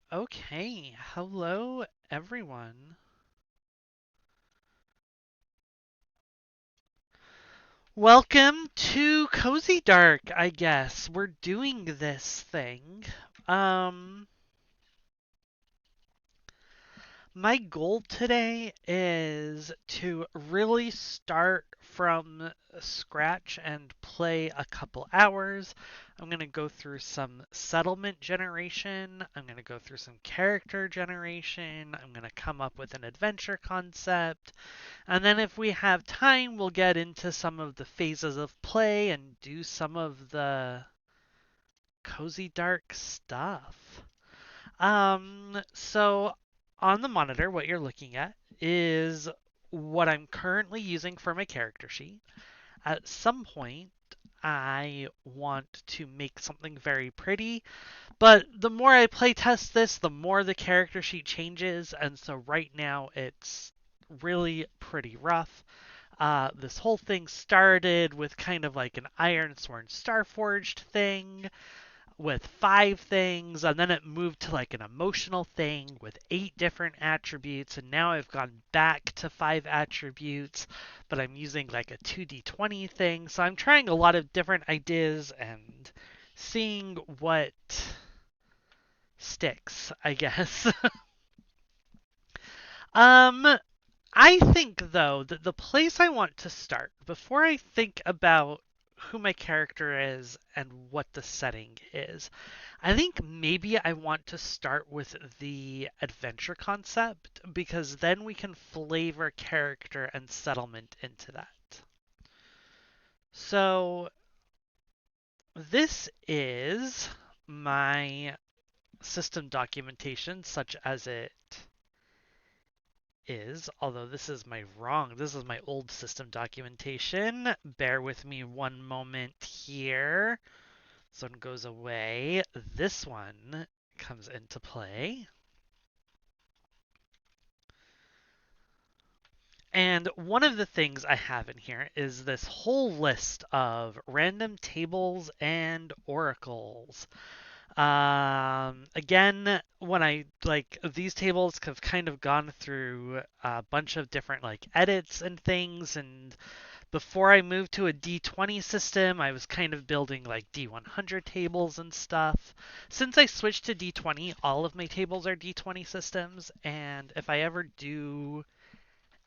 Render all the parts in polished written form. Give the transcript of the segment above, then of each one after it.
Okay, hello everyone. Welcome to Cozy Dark, I guess. We're doing this thing. Um, my goal today is to really start from scratch and play a couple hours. I'm going to go through some settlement generation. I'm going to go through some character generation. I'm going to come up with an adventure concept. And then if we have time, we'll get into some of the phases of play and do some of the cozy dark stuff. So on the monitor, what you're looking at is what I'm currently using for my character sheet. At some point, I want to make something very pretty, but the more I playtest this, the more the character sheet changes, and so right now it's really pretty rough. This whole thing started with kind of like an Ironsworn Starforged thing with 5 things, and then it moved to like an emotional thing with 8 different attributes, and now I've gone back to 5 attributes, but I'm using like a 2d20 thing. So I'm trying a lot of different ideas and seeing what sticks, I guess. um, I think, though, that the place I want to start, before I think about who my character is and what the setting is, I think maybe I want to start with the adventure concept because then we can flavor character and settlement into that. So, this is my system documentation, such as it is, although this is my old system documentation. Bear with me one moment here. This one goes away. This one comes into play. And one of the things I have in here is this whole list of random tables and oracles. Again, when I like these tables have kind of gone through a bunch of different like edits and things, and before I moved to a D20 system, I was kind of building like D100 tables and stuff. Since I switched to D20, all of my tables are D20 systems, and if I ever do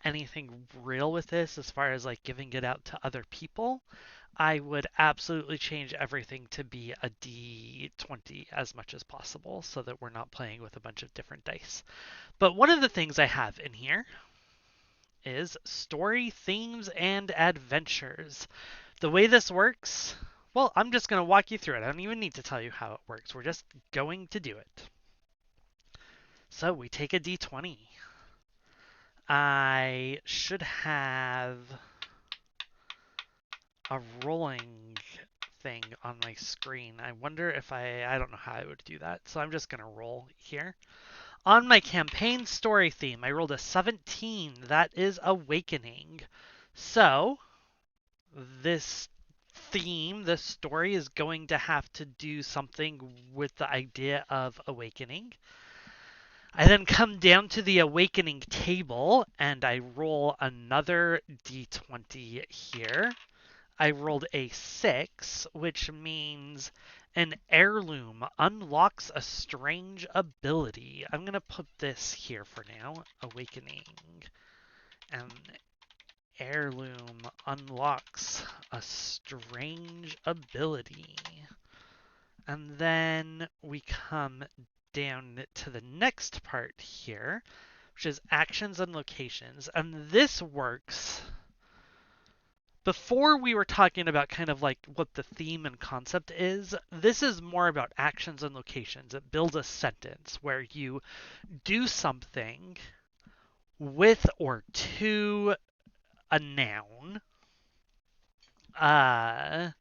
anything real with this as far as like giving it out to other people, I would absolutely change everything to be a D20 as much as possible so that we're not playing with a bunch of different dice. But one of the things I have in here is story, themes, and adventures. The way this works, well, I'm just going to walk you through it. I don't even need to tell you how it works. We're just going to do it. So we take a d20. I should have a rolling thing on my screen. I wonder if I don't know how I would do that. So I'm just going to roll here. On my campaign story theme, I rolled a 17. That is Awakening. So this theme, this story is going to have to do something with the idea of awakening. I then come down to the awakening table and I roll another d20 here. I rolled a 6, which means an heirloom unlocks a strange ability. I'm going to put this here for now. Awakening. An heirloom unlocks a strange ability. And then we come down to the next part here, which is actions and locations. And this works. Before we were talking about kind of like what the theme and concept is, this is more about actions and locations. It builds a sentence where you do something with or to a noun uh,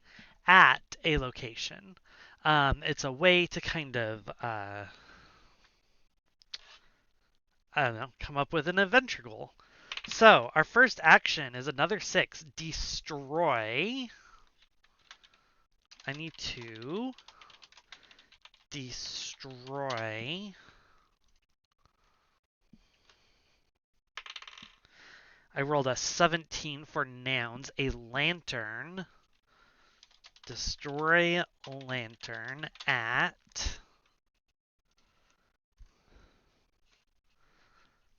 at a location. It's a way to kind of, I don't know, come up with an adventure goal. So our first action is another 6, destroy. I need to destroy I rolled a 17 for nouns. A lantern. Destroy lantern at...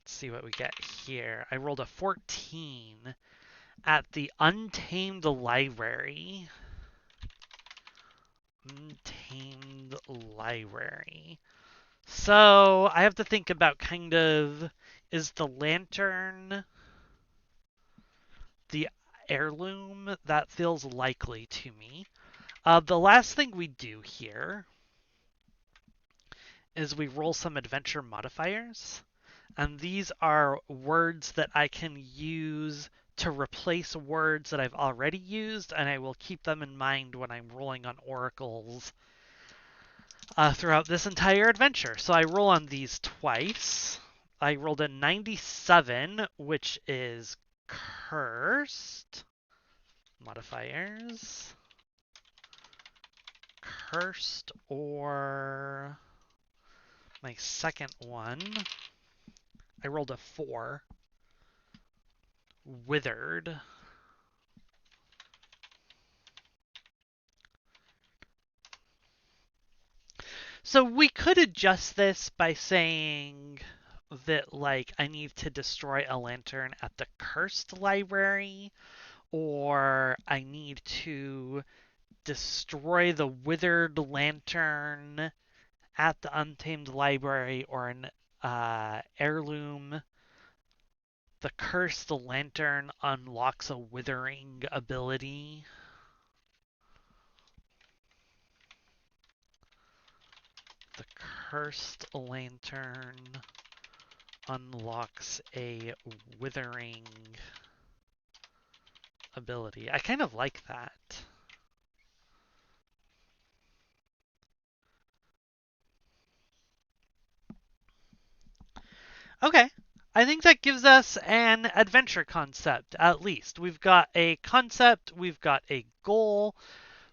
Let's see what we get here. I rolled a 14 at the Untamed Library. Untamed Library. So I have to think about kind of, is the lantern the heirloom? That feels likely to me. The last thing we do here is we roll some adventure modifiers. And these are words that I can use to replace words that I've already used, and I will keep them in mind when I'm rolling on oracles throughout this entire adventure. So I roll on these twice. I rolled a 97, which is cursed. Modifiers. Cursed, or my second one. I rolled a 4. Withered. So we could adjust this by saying that, like, I need to destroy a lantern at the cursed library, or I need to destroy the withered lantern at the untamed library, or an heirloom. The cursed lantern unlocks a withering ability. The cursed lantern unlocks a withering ability. I kind of like that. Okay. I think that gives us an adventure concept, at least. We've got a concept, we've got a goal.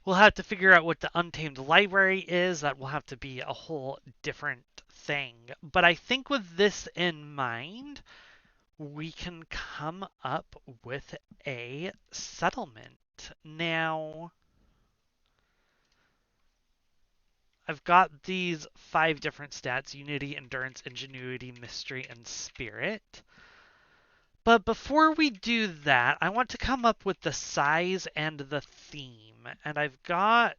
We'll have to figure out what the Untamed Library is. That will have to be a whole different thing. But I think with this in mind, we can come up with a settlement. Now, I've got these 5 different stats: Unity, Endurance, Ingenuity, Mystery, and Spirit. But before we do that, I want to come up with the size and the theme. And I've got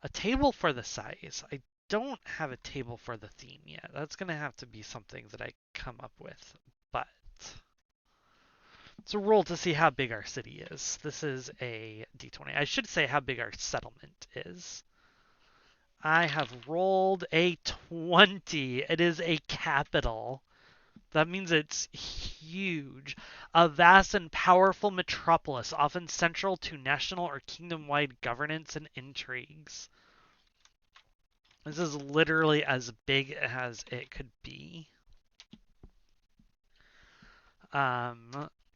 a table for the size. I don't have a table for the theme yet. That's going to have to be something that I come up with. But it's a roll to see how big our city is. This is a d20. I should say how big our settlement is. I have rolled a 20. It is a capital. That means it's huge. A vast and powerful metropolis, often central to national or kingdom-wide governance and intrigues. This is literally as big as it could be.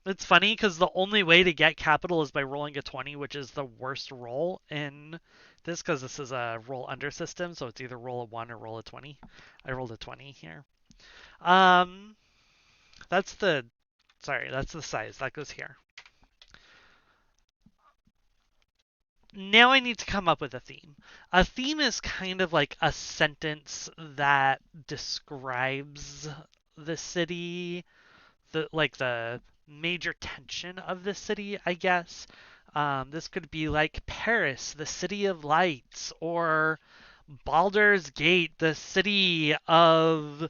It's funny because the only way to get capital is by rolling a 20, which is the worst roll in this, because this is a roll under system, so it's either roll a 1 or roll a 20. I rolled a 20 here. That's the size. That goes here. Now I need to come up with a theme. A theme is kind of like a sentence that describes the city, the major tension of the city, I guess. This could be like Paris, the city of lights, or Baldur's Gate, the city of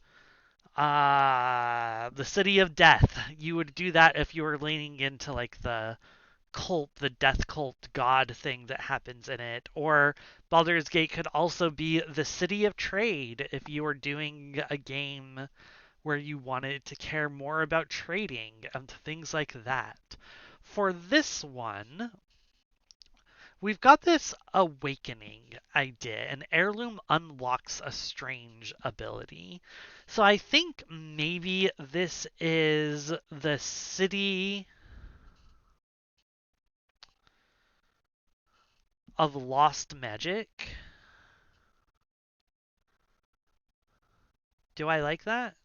death. You would do that if you were leaning into like the cult, the death cult god thing that happens in it. Or Baldur's Gate could also be the city of trade if you were doing a game where you wanted to care more about trading and things like that. For this one, we've got this awakening idea. An heirloom unlocks a strange ability. So I think maybe this is the city of lost magic. Do I like that?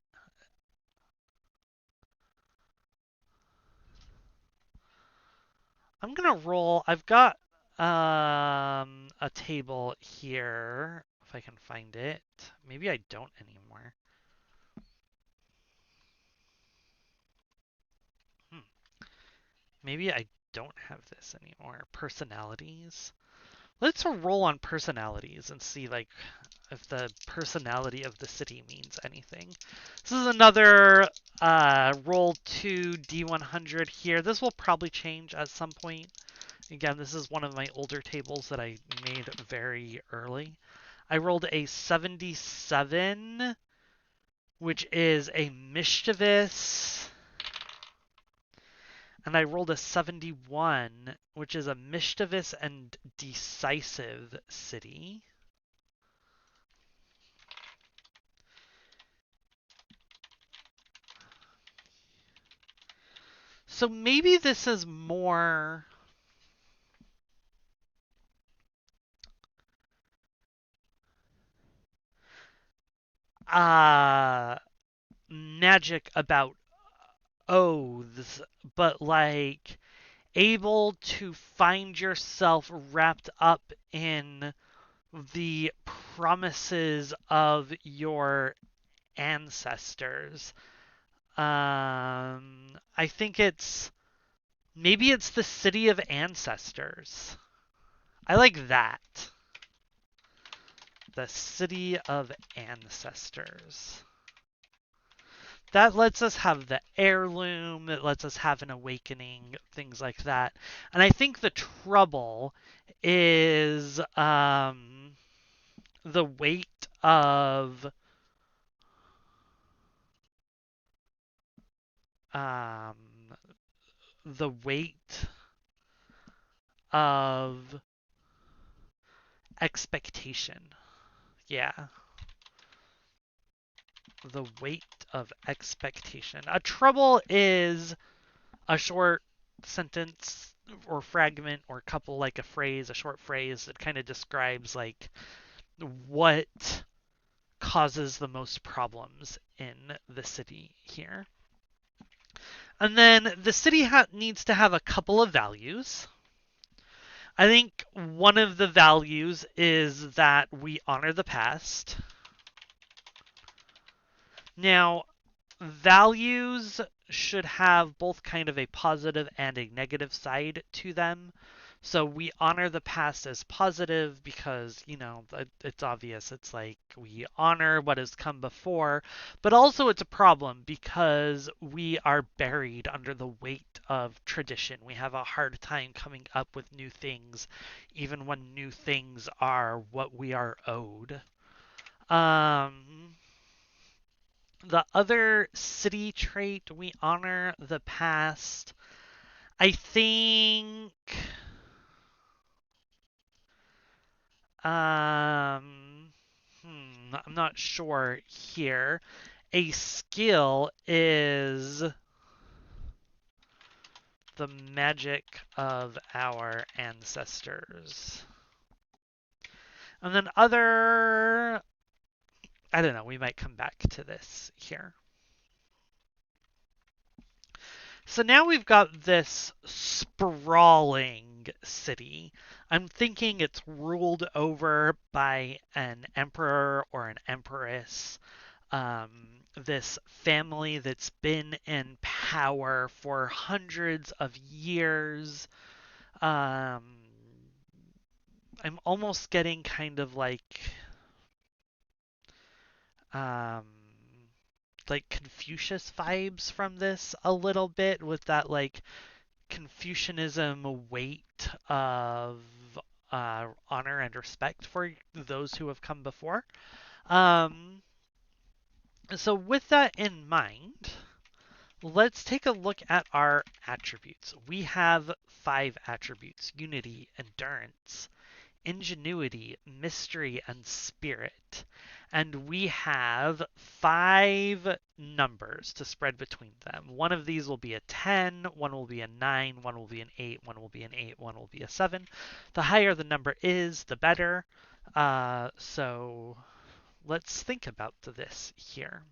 I'm gonna roll. I've got a table here if I can find it. Maybe I don't anymore. Hmm. Maybe I don't have this anymore. Personalities. Let's roll on personalities and see like if the personality of the city means anything. This is another roll 2 D100 here. This will probably change at some point. Again, this is one of my older tables that I made very early. I rolled a 77, which is a mischievous, and I rolled a 71, which is a mischievous and decisive city. So maybe this is more uh magic about oaths, but like able to find yourself wrapped up in the promises of your ancestors. I think maybe it's the city of ancestors. I like that. The city of ancestors. That lets us have the heirloom, it lets us have an awakening, things like that. And I think the trouble is the weight of um, the weight of expectation. Yeah, the weight of expectation. A trouble is a short sentence or fragment or couple, like a phrase, a short phrase that kind of describes like what causes the most problems in the city here. And then the city needs to have a couple of values. I think one of the values is that we honor the past. Now, values should have both kind of a positive and a negative side to them. So we honor the past as positive because, it's obvious. It's like we honor what has come before, but also it's a problem because we are buried under the weight of tradition. We have a hard time coming up with new things, even when new things are what we are owed. Um, the other city trait, we honor the past. I think um I'm not sure here. A skill is the magic of our ancestors. And then I don't know, we might come back to this here. So now we've got this sprawling city. I'm thinking it's ruled over by an emperor or an empress. This family that's been in power for hundreds of years. Um, I'm almost getting kind of um, like Confucius vibes from this a little bit with that like Confucianism weight of honor and respect for those who have come before. Um, so, with that in mind, let's take a look at our attributes. We have 5 attributes: unity, endurance, ingenuity, mystery, and spirit. And we have 5 numbers to spread between them. One of these will be a 10, one will be a 9, one will be an 8, one will be an 8, one will be a 7. The higher the number is, the better. So let's think about this here.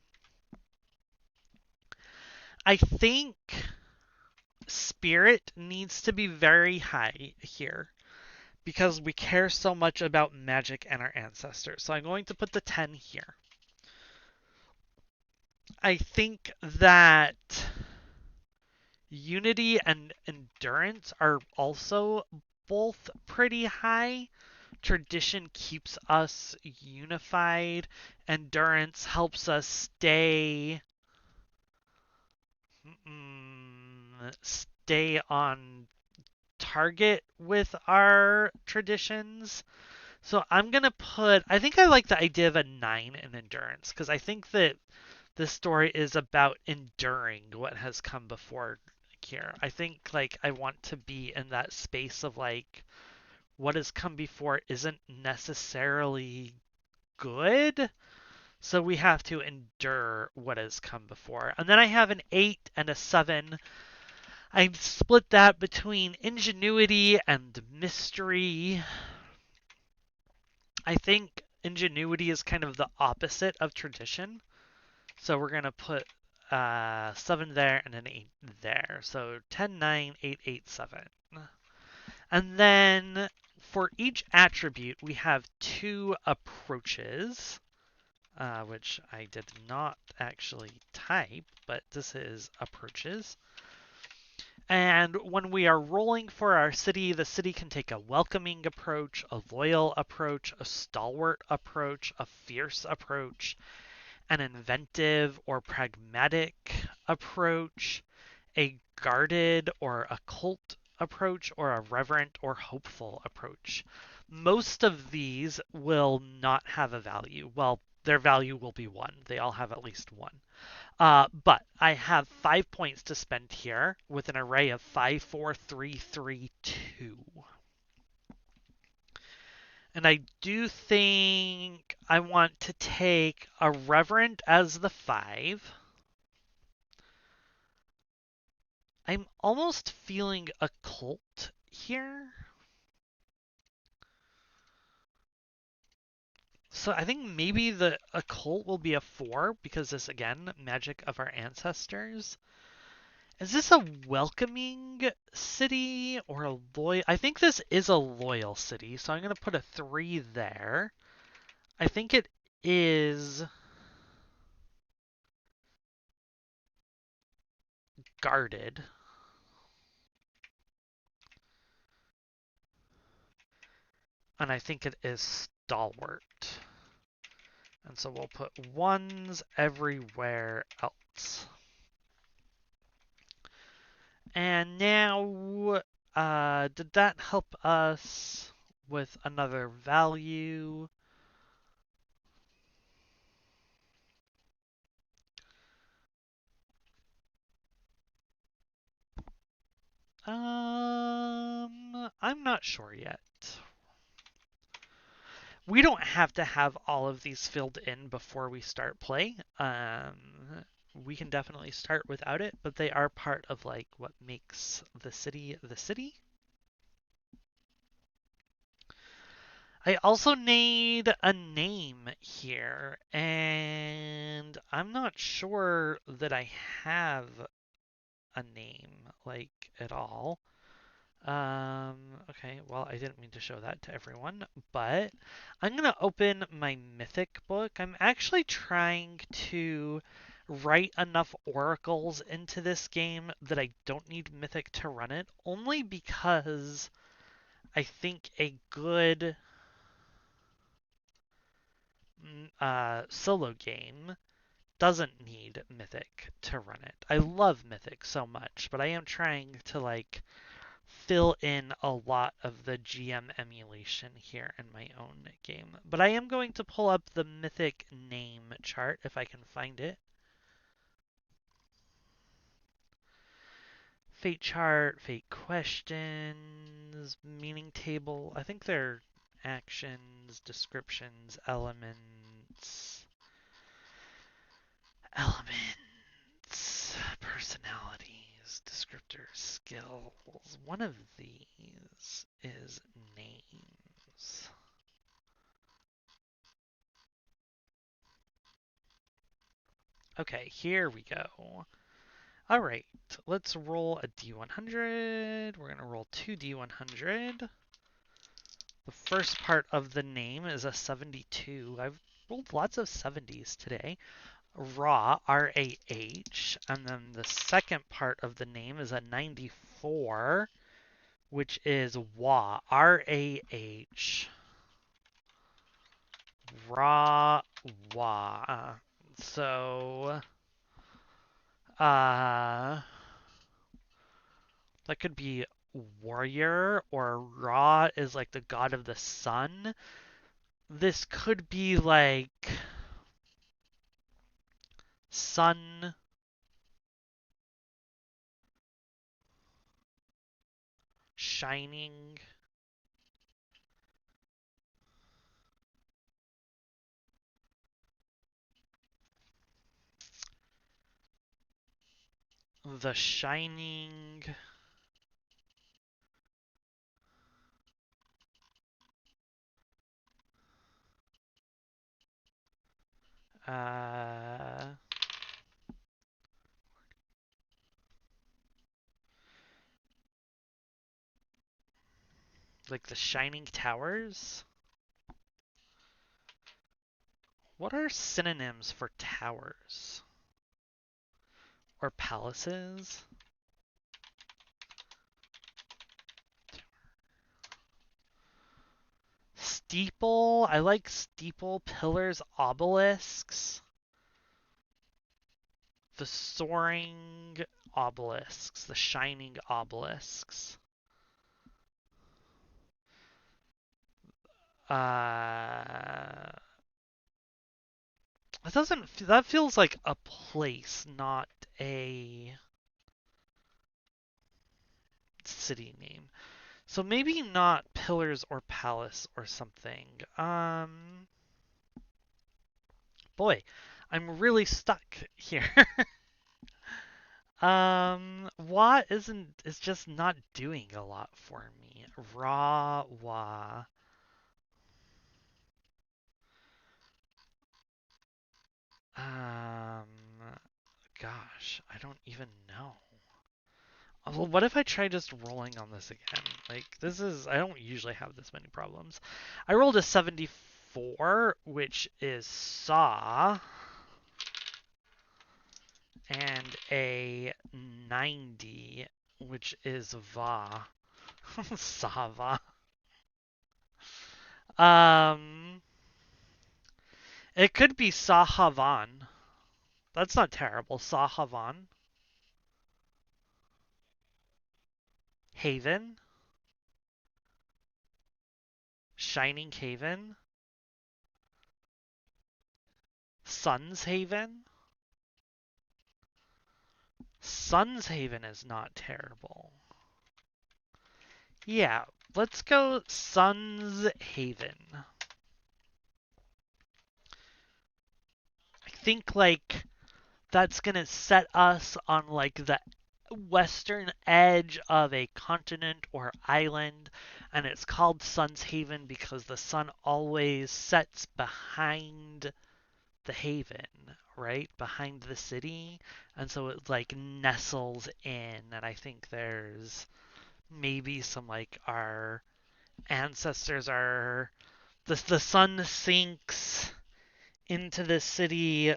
I think spirit needs to be very high here because we care so much about magic and our ancestors. So I'm going to put the 10 here. I think that unity and endurance are also both pretty high. Tradition keeps us unified. Endurance helps us stay on target with our traditions. So I'm going to I think I like the idea of a 9 in endurance because I think that this story is about enduring what has come before here. I think like I want to be in that space of like what has come before isn't necessarily good. So we have to endure what has come before. And then I have an 8 and a 7. I split that between ingenuity and mystery. I think ingenuity is kind of the opposite of tradition. So we're going to put 7 there and an 8 there. So 10, 9, 8, 8, 7. And then for each attribute, we have 2 approaches, which I did not actually type, but this is approaches. And when we are rolling for our city, the city can take a welcoming approach, a loyal approach, a stalwart approach, a fierce approach, an inventive or pragmatic approach, a guarded or occult approach, or a reverent or hopeful approach. Most of these will not have a value. Well, their value will be 1. They all have at least 1. But I have 5 points to spend here with an array of 5, 4, 3, 3, 2. And I do think I want to take a reverent as the 5. I'm almost feeling occult here. So I think maybe the occult will be a 4 because this, again, magic of our ancestors. Is this a welcoming city or a loyal? I think this is a loyal city, so I'm going to put a 3 there. I think it is guarded. And I think it is stalwart. And so we'll put 1s everywhere else. And now, did that help us with another value? I'm not sure yet. We don't have to have all of these filled in before we start play. We can definitely start without it, but they are part of like what makes the city the city. I also need a name here, and I'm not sure that I have a name like at all. Okay, well, I didn't mean to show that to everyone, but I'm gonna open my Mythic book. I'm actually trying to write enough oracles into this game that I don't need Mythic to run it, only because I think a good solo game doesn't need Mythic to run it. I love Mythic so much, but I am trying to like fill in a lot of the GM emulation here in my own game. But I am going to pull up the Mythic name chart if I can find it. Fate chart, fate questions, meaning table. I think they're actions, descriptions, elements, personalities, descriptors, skills. One of these is names. Okay, here we go. All right, let's roll a D100. We're gonna roll two D100. The first part of the name is a 72. I've rolled lots of 70s today. Rah, R-A-H. And then the second part of the name is a 94, which is Wah, R-A-H. Rah, Wah. So, that could be warrior, or Ra is like the god of the sun. This could be like sun shining. The shining. Uh, like the shining towers. What are synonyms for towers? Or palaces? Steeple. I like steeple, pillars, obelisks. The soaring obelisks, the shining obelisks. That doesn't. That feels like a place, not a city name. So maybe not pillars or palace or something. Boy, I'm really stuck here. Wa isn't is just not doing a lot for me. Raw wa. Um, gosh, I don't even know. Well, what if I try just rolling on this again? Like, this is, I don't usually have this many problems. I rolled a 74, which is saw, and a 90, which is va. Sava. Um, it could be Sahavan. That's not terrible. Sahavan. Haven. Shining Haven. Sun's Haven. Sun's Haven is not terrible. Yeah, let's go Sun's Haven. I think like that's gonna set us on like the western edge of a continent or island, and it's called Sun's Haven because the sun always sets behind the haven, right? Behind the city. And so it like nestles in, and I think there's maybe some like our ancestors are the sun sinks into the city,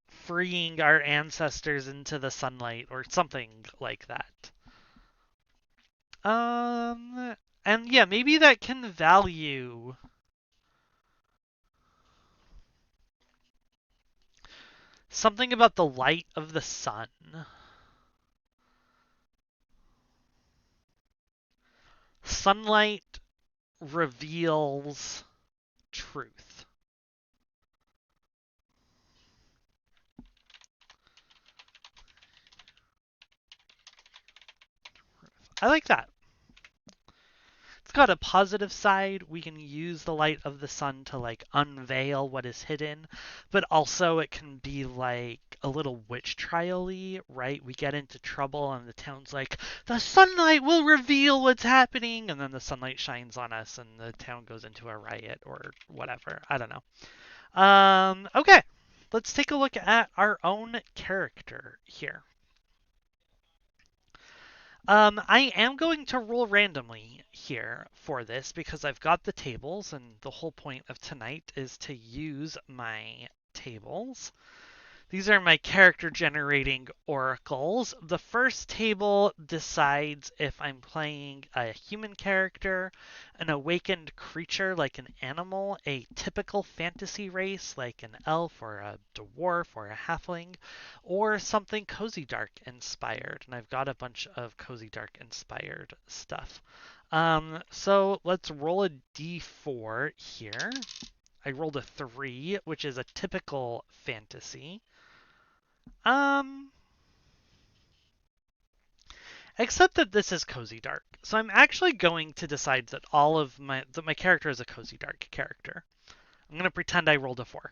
freeing our ancestors into the sunlight or something like that. And yeah, maybe that can value something about the light of the sun. Sunlight reveals truth. I like that. It's got a positive side. We can use the light of the sun to like unveil what is hidden, but also it can be like a little witch trial-y, right? We get into trouble and the town's like, the sunlight will reveal what's happening, and then the sunlight shines on us and the town goes into a riot or whatever. I don't know. Okay. Let's take a look at our own character here. I am going to roll randomly here for this because I've got the tables, and the whole point of tonight is to use my tables. These are my character generating oracles. The first table decides if I'm playing a human character, an awakened creature like an animal, a typical fantasy race like an elf or a dwarf or a halfling, or something cozy dark inspired. And I've got a bunch of cozy dark inspired stuff. So let's roll a d4 here. I rolled a 3, which is a typical fantasy. Um, except that this is cozy dark. So I'm actually going to decide that my character is a cozy dark character. I'm going to pretend I rolled a 4.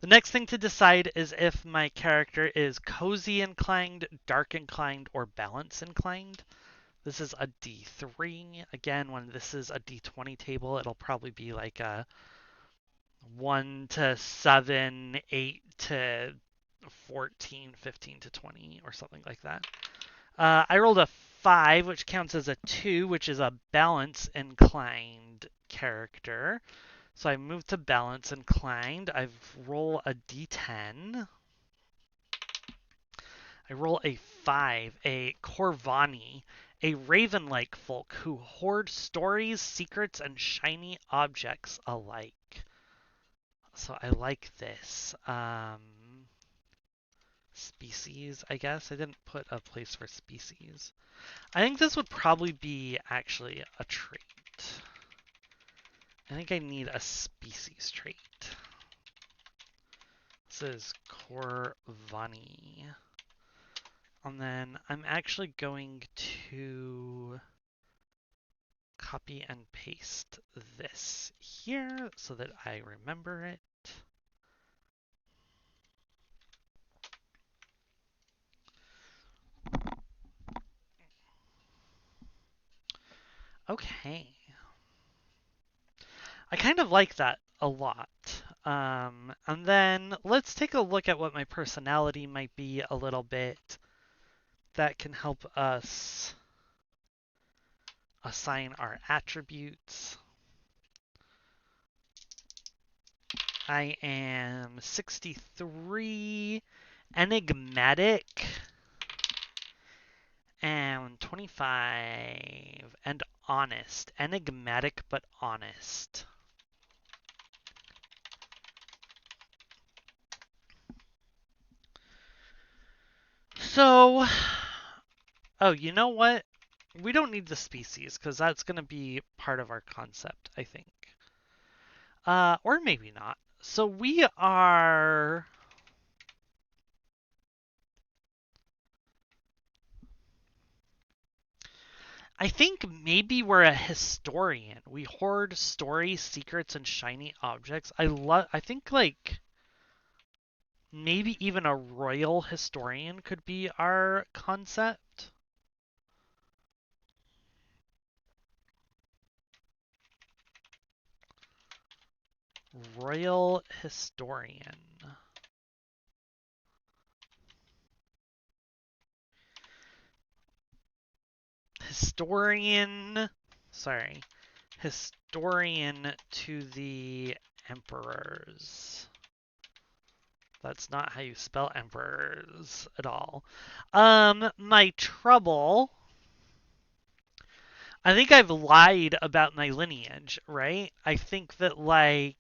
The next thing to decide is if my character is cozy inclined, dark inclined, or balance inclined. This is a D3. Again, when this is a D20 table, it'll probably be like a 1 to 7, 8 to 14, 15 to 20, or something like that. I rolled a 5, which counts as a 2, which is a balance inclined character. So I move to balance inclined. I roll a d10. I roll a 5, a Corvani, a raven-like folk who hoard stories, secrets, and shiny objects alike. So I like this. Species, I guess. I didn't put a place for species. I think this would probably be actually a trait. I think I need a species trait. This is Corvani. And then I'm actually going to copy and paste this here so that I remember it. Okay. I kind of like that a lot. And then let's take a look at what my personality might be a little bit. That can help us assign our attributes. I am 63, enigmatic, and 25, and honest. Enigmatic but honest. So, oh, you know what? We don't need the species because that's going to be part of our concept, I think. Or maybe not. So we are. I think maybe we're a historian. We hoard stories, secrets, and shiny objects. I think like maybe even a royal historian could be our concept. Royal historian. Historian. Sorry. Historian to the emperors. That's not how you spell emperors at all. My trouble. I think I've lied about my lineage, right? I think that like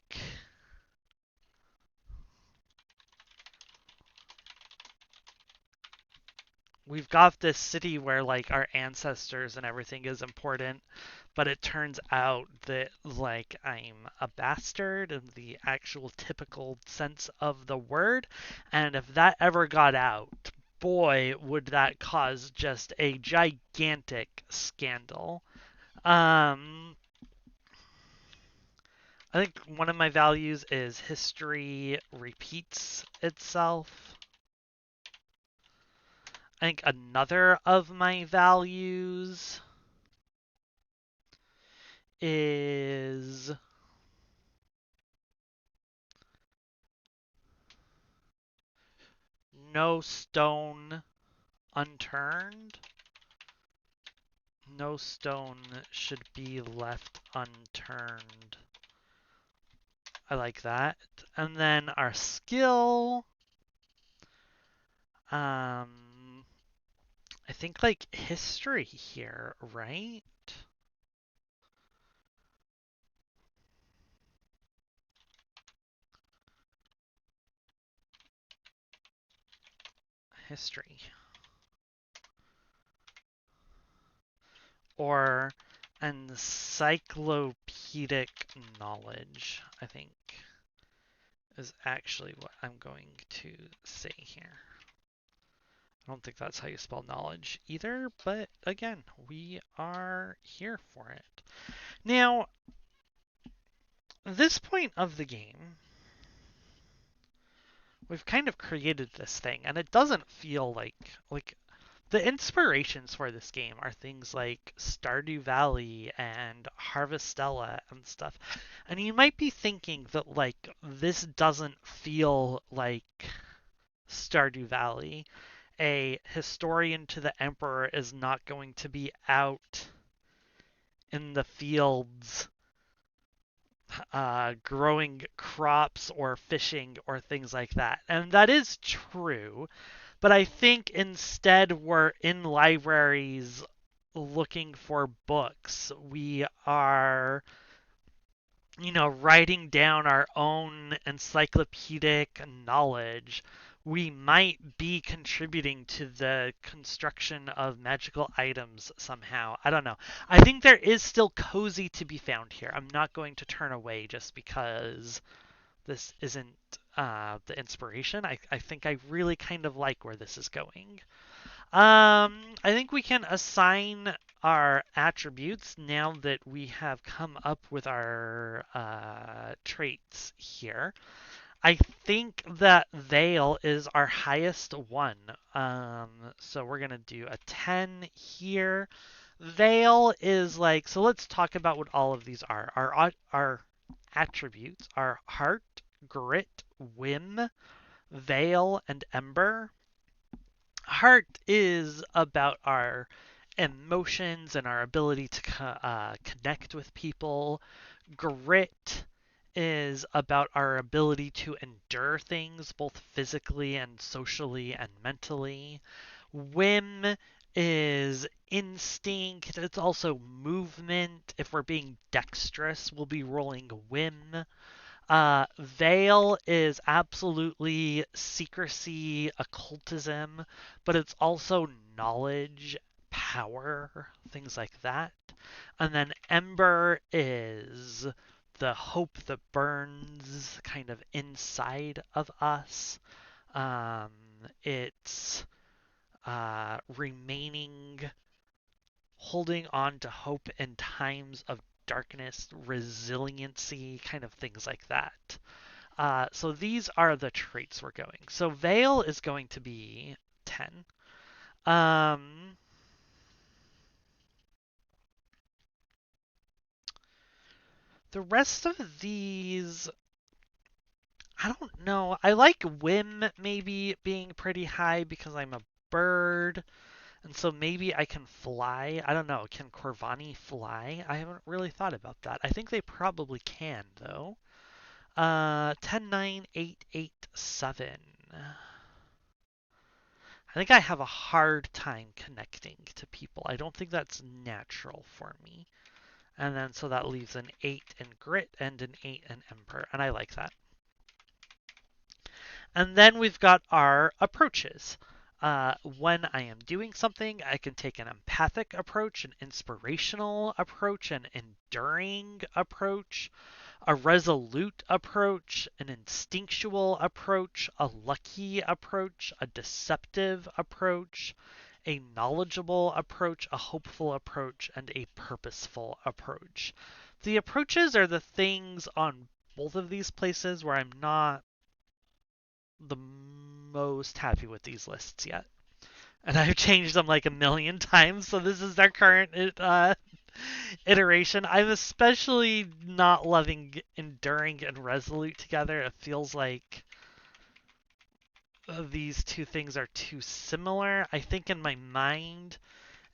we've got this city where like our ancestors and everything is important, but it turns out that like I'm a bastard in the actual typical sense of the word, and if that ever got out, boy, would that cause just a gigantic scandal. Um, I think one of my values is history repeats itself. I think another of my values is no stone unturned. No stone should be left unturned. I like that. And then our skill, I think like history here, right? History. Or encyclopedic knowledge, I think, is actually what I'm going to say here. I don't think that's how you spell knowledge either, but again, we are here for it. Now, this point of the game, we've kind of created this thing, and it doesn't feel like the inspirations for this game are things like Stardew Valley and Harvestella and stuff. And you might be thinking that like this doesn't feel like Stardew Valley. A historian to the emperor is not going to be out in the fields growing crops or fishing or things like that. And that is true. But I think instead we're in libraries looking for books. We are, writing down our own encyclopedic knowledge. We might be contributing to the construction of magical items somehow. I don't know. I think there is still cozy to be found here. I'm not going to turn away just because this isn't the inspiration. I think I really kind of like where this is going. I think we can assign our attributes now that we have come up with our traits here. I think that Veil is our highest one. So we're going to do a 10 here. Veil is like, so let's talk about what all of these are. Our attributes are Heart, Grit, Whim, Veil, and Ember. Heart is about our emotions and our ability to connect with people. Grit is about our ability to endure things both physically and socially and mentally. Whim is instinct. It's also movement. If we're being dexterous, we'll be rolling whim. Veil is absolutely secrecy, occultism, but it's also knowledge, power, things like that. And then Ember is the hope that burns kind of inside of us. Um, it's remaining, holding on to hope in times of darkness, resiliency, kind of things like that. So these are the traits we're going. So Veil is going to be 10. Um, the rest of these, I don't know. I like Whim maybe being pretty high because I'm a bird. And so maybe I can fly. I don't know. Can Corvani fly? I haven't really thought about that. I think they probably can, though. 10, 9, 8, 8, 7. I think I have a hard time connecting to people. I don't think that's natural for me. And then so that leaves an 8 in Grit and an 8 in Ember, and I like that. And then we've got our approaches. When I am doing something, I can take an empathic approach, an inspirational approach, an enduring approach, a resolute approach, an instinctual approach, a lucky approach, a deceptive approach, a knowledgeable approach, a hopeful approach, and a purposeful approach. The approaches are the things on both of these places where I'm not the most happy with these lists yet. And I've changed them like a million times, so this is our current iteration. I'm especially not loving enduring and resolute together. It feels like these two things are too similar. I think in my mind,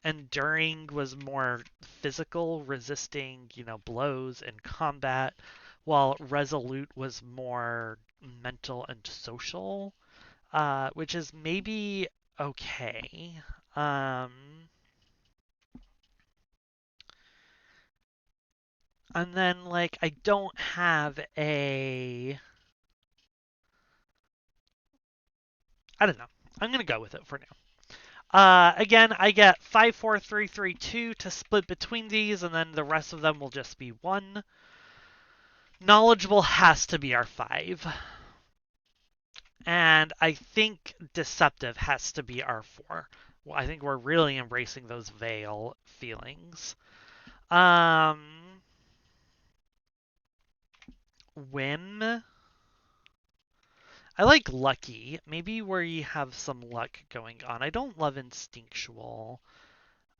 Enduring was more physical, resisting, blows in combat, while Resolute was more mental and social, which is maybe okay. And then, like, I don't have I don't know. I'm going to go with it for now. Again, I get 5, 4, 3, 3, 2 to split between these, and then the rest of them will just be 1. Knowledgeable has to be our 5. And I think Deceptive has to be our 4. Well, I think we're really embracing those Veil feelings. Whim. I like Lucky. Maybe where you have some luck going on. I don't love Instinctual.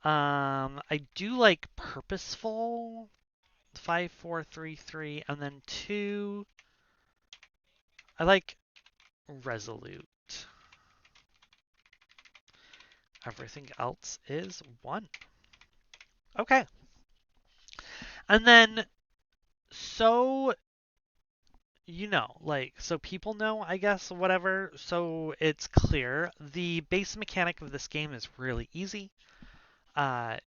I do like Purposeful. 5, 4, 3, 3, and then 2. I like Resolute. Everything else is 1. Okay. And then, so, so people know, I guess, whatever, so it's clear. The base mechanic of this game is really easy.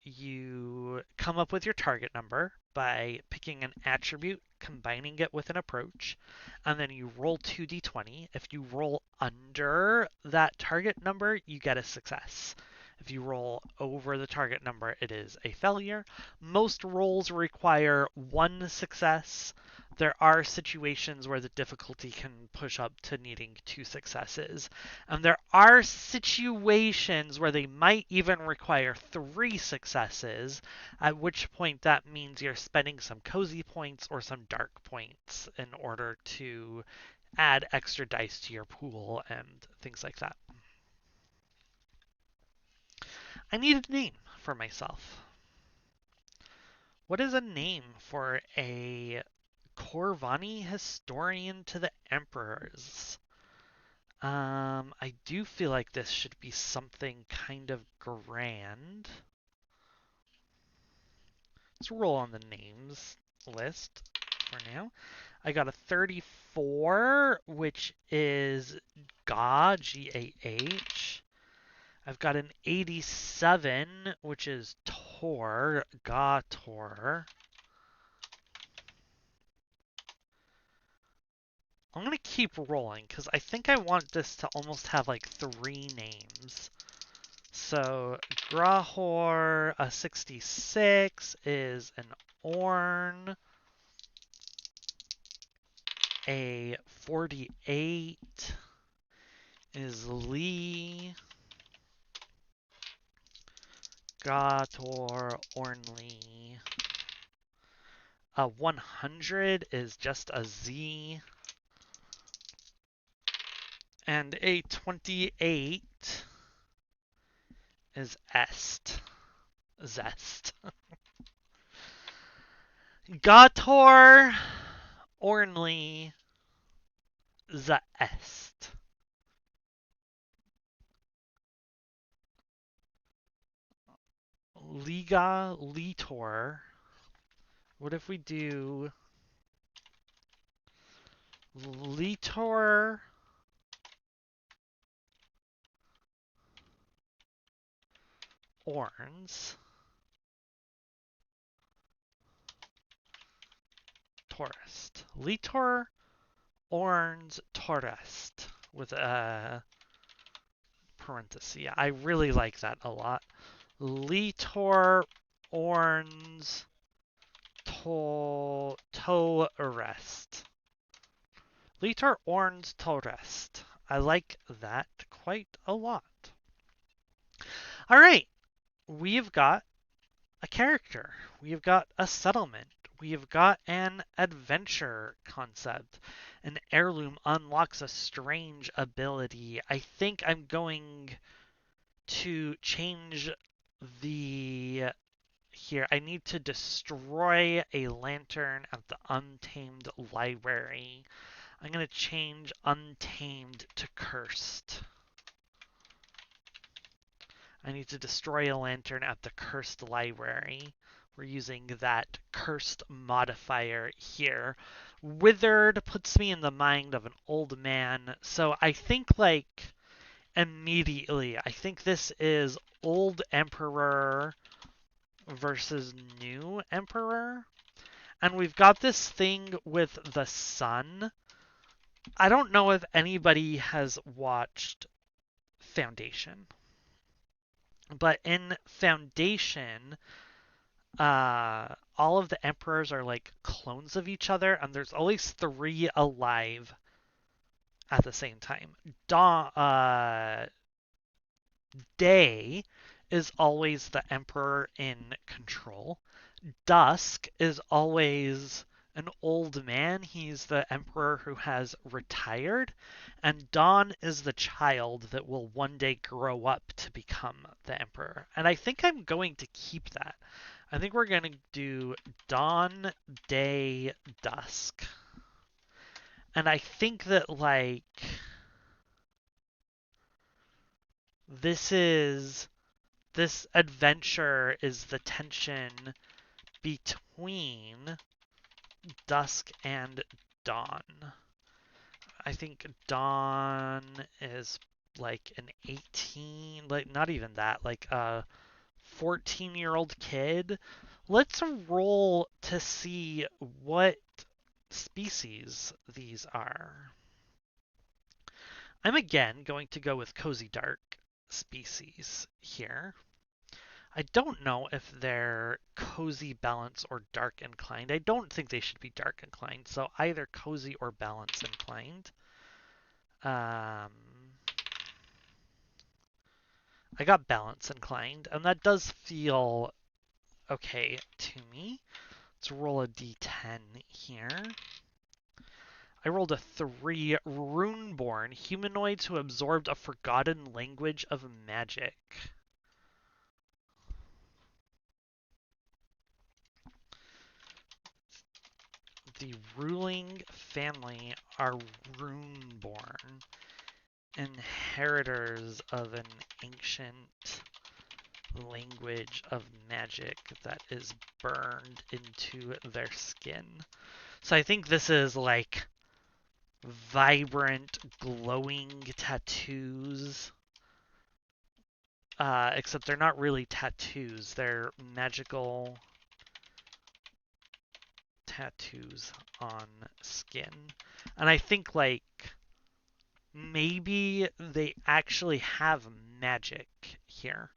You come up with your target number by picking an attribute, combining it with an approach, and then you roll 2d20. If you roll under that target number, you get a success. If you roll over the target number, it is a failure. Most rolls require 1 success. There are situations where the difficulty can push up to needing 2 successes. And there are situations where they might even require 3 successes, at which point that means you're spending some cozy points or some dark points in order to add extra dice to your pool and things like that. I need a name for myself. What is a name for a Corvani historian to the emperors? I do feel like this should be something kind of grand. Let's roll on the names list for now. I got a 34, which is Gah, G-A-H. I've got an 87, which is Tor, Gah Tor. I'm going to keep rolling because I think I want this to almost have like 3 names. So Grahor, a 66 is an Orn. A 48 is Lee. Gator, Ornley. A 100 is just a Z. And a 28 is Est. Zest. Gator, Ornley, Zaest. Liga, Litor. What if we do Litor, Orns, Tourist. Litor, Orns, Tourist with a parenthesis. I really like that a lot. Litor, Orns, Tourist. Litor, Orns, Tourist. I like that quite a lot. All right, we've got a character. We've got a settlement. We've got an adventure concept. An heirloom unlocks a strange ability. I think I'm going to change the here. I need to destroy a lantern at the Untamed Library. I'm going to change Untamed to Cursed. I need to destroy a lantern at the cursed library. We're using that cursed modifier here. Withered puts me in the mind of an old man, so I think like immediately, I think this is old emperor versus new emperor. And we've got this thing with the sun. I don't know if anybody has watched Foundation, but in Foundation, all of the emperors are like clones of each other, and there's always three alive at the same time. Day is always the emperor in control. Dusk is always an old man. He's the emperor who has retired. And Dawn is the child that will one day grow up to become the emperor. And I think I'm going to keep that. I think we're going to do Dawn, Day, Dusk. And I think that, like, this adventure is the tension between Dusk and Dawn. I think Dawn is like an 18, like not even that, like a 14-year-old kid. Let's roll to see what species these are. I'm again going to go with Cozy Dark species here. I don't know if they're cozy, balance, or dark inclined. I don't think they should be dark inclined, so either cozy or balance inclined. I got balance inclined, and that does feel okay to me. Let's roll a d10 here. I rolled a 3. Runeborn, humanoids who absorbed a forgotten language of magic. The ruling family are Runeborn, inheritors of an ancient language of magic that is burned into their skin. So I think this is like vibrant, glowing tattoos. Except they're not really tattoos, they're magical tattoos on skin. And I think like maybe they actually have magic here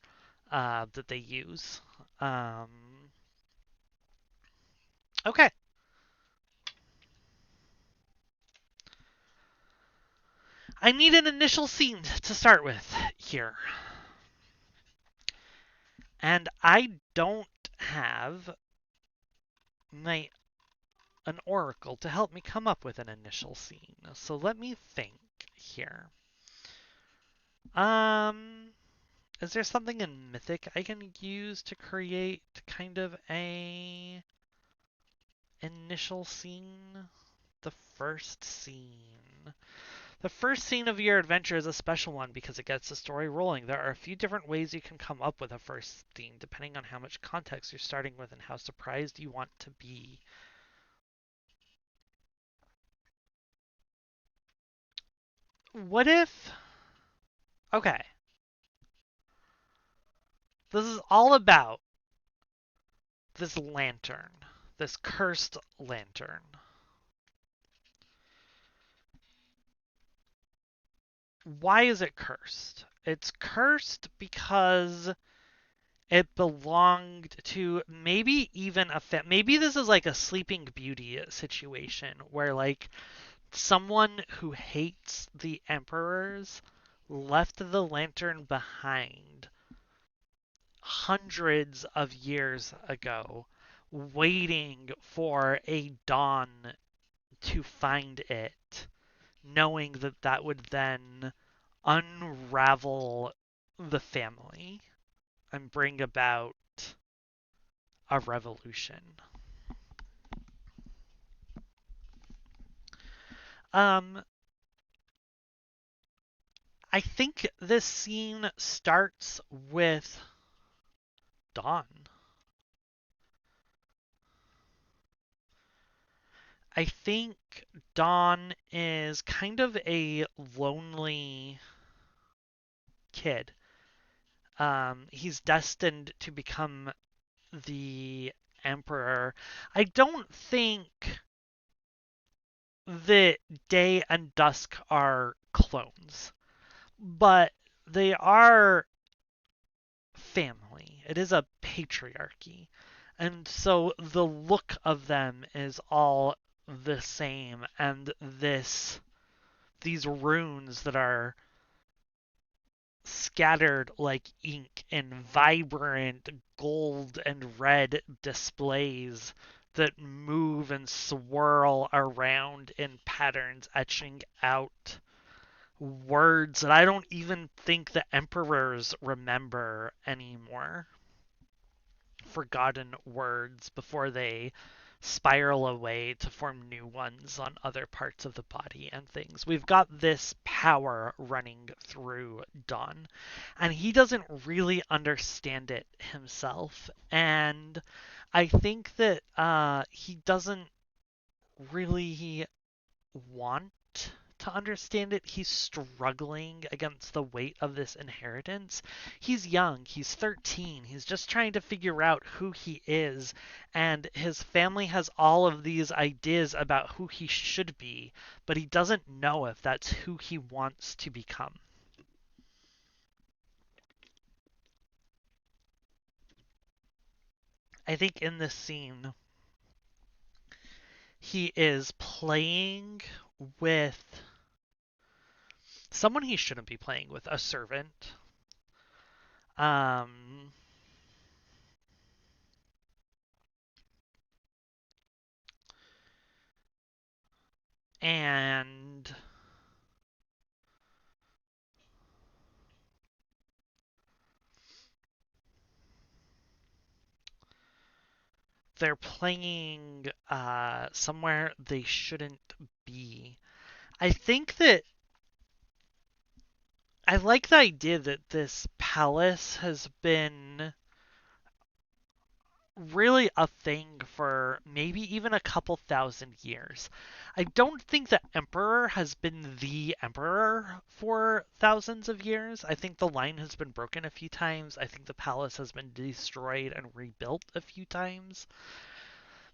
that they use. Okay. I need an initial scene to start with here. And I don't have an oracle to help me come up with an initial scene. So let me think here. Is there something in Mythic I can use to create kind of a initial scene? The first scene. The first scene of your adventure is a special one because it gets the story rolling. There are a few different ways you can come up with a first scene, depending on how much context you're starting with and how surprised you want to be. What if... Okay. This is all about this lantern. This cursed lantern. Why is it cursed? It's cursed because it belonged to maybe even maybe this is like a Sleeping Beauty situation where like someone who hates the emperors left the lantern behind hundreds of years ago, waiting for a dawn to find it, knowing that that would then unravel the family and bring about a revolution. Um, I think this scene starts with Dawn. I think Dawn is kind of a lonely kid. He's destined to become the emperor. I don't think that Day and Dusk are clones, but they are family. It is a patriarchy. And so the look of them is all the same, and these runes that are scattered like ink in vibrant gold and red displays that move and swirl around in patterns, etching out words that I don't even think the emperors remember anymore. Forgotten words before they spiral away to form new ones on other parts of the body and things. We've got this power running through Dawn, and he doesn't really understand it himself. And I think that he doesn't really want to understand it. He's struggling against the weight of this inheritance. He's young, he's 13, he's just trying to figure out who he is, and his family has all of these ideas about who he should be, but he doesn't know if that's who he wants to become. I think in this scene, he is playing with someone he shouldn't be playing with, a servant. Um, and they're playing somewhere they shouldn't be. I think that I like the idea that this palace has been really a thing for maybe even a couple thousand years. I don't think the emperor has been the emperor for thousands of years. I think the line has been broken a few times. I think the palace has been destroyed and rebuilt a few times.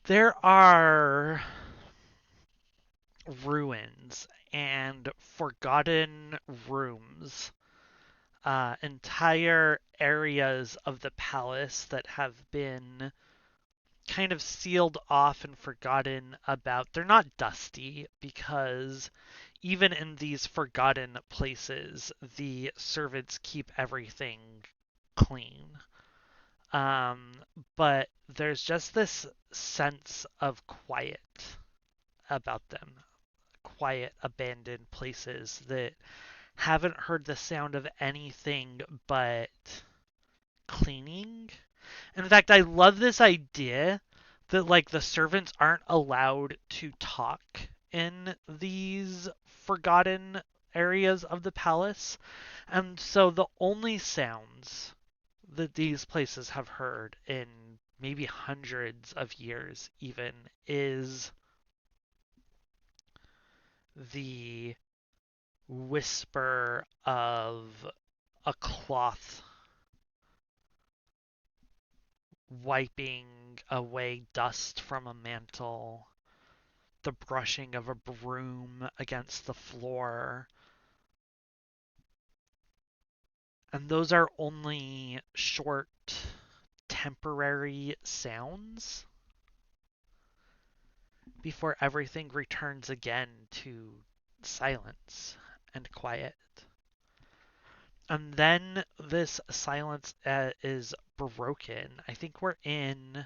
There are ruins and forgotten rooms, entire areas of the palace that have been kind of sealed off and forgotten about. They're not dusty because even in these forgotten places, the servants keep everything clean. Um, but there's just this sense of quiet about them, quiet, abandoned places that haven't heard the sound of anything but cleaning. In fact, I love this idea that like the servants aren't allowed to talk in these forgotten areas of the palace. And so the only sounds that these places have heard in maybe hundreds of years even is the whisper of a cloth wiping away dust from a mantle, the brushing of a broom against the floor. And those are only short, temporary sounds before everything returns again to silence and quiet. And then this silence is broken. I think we're in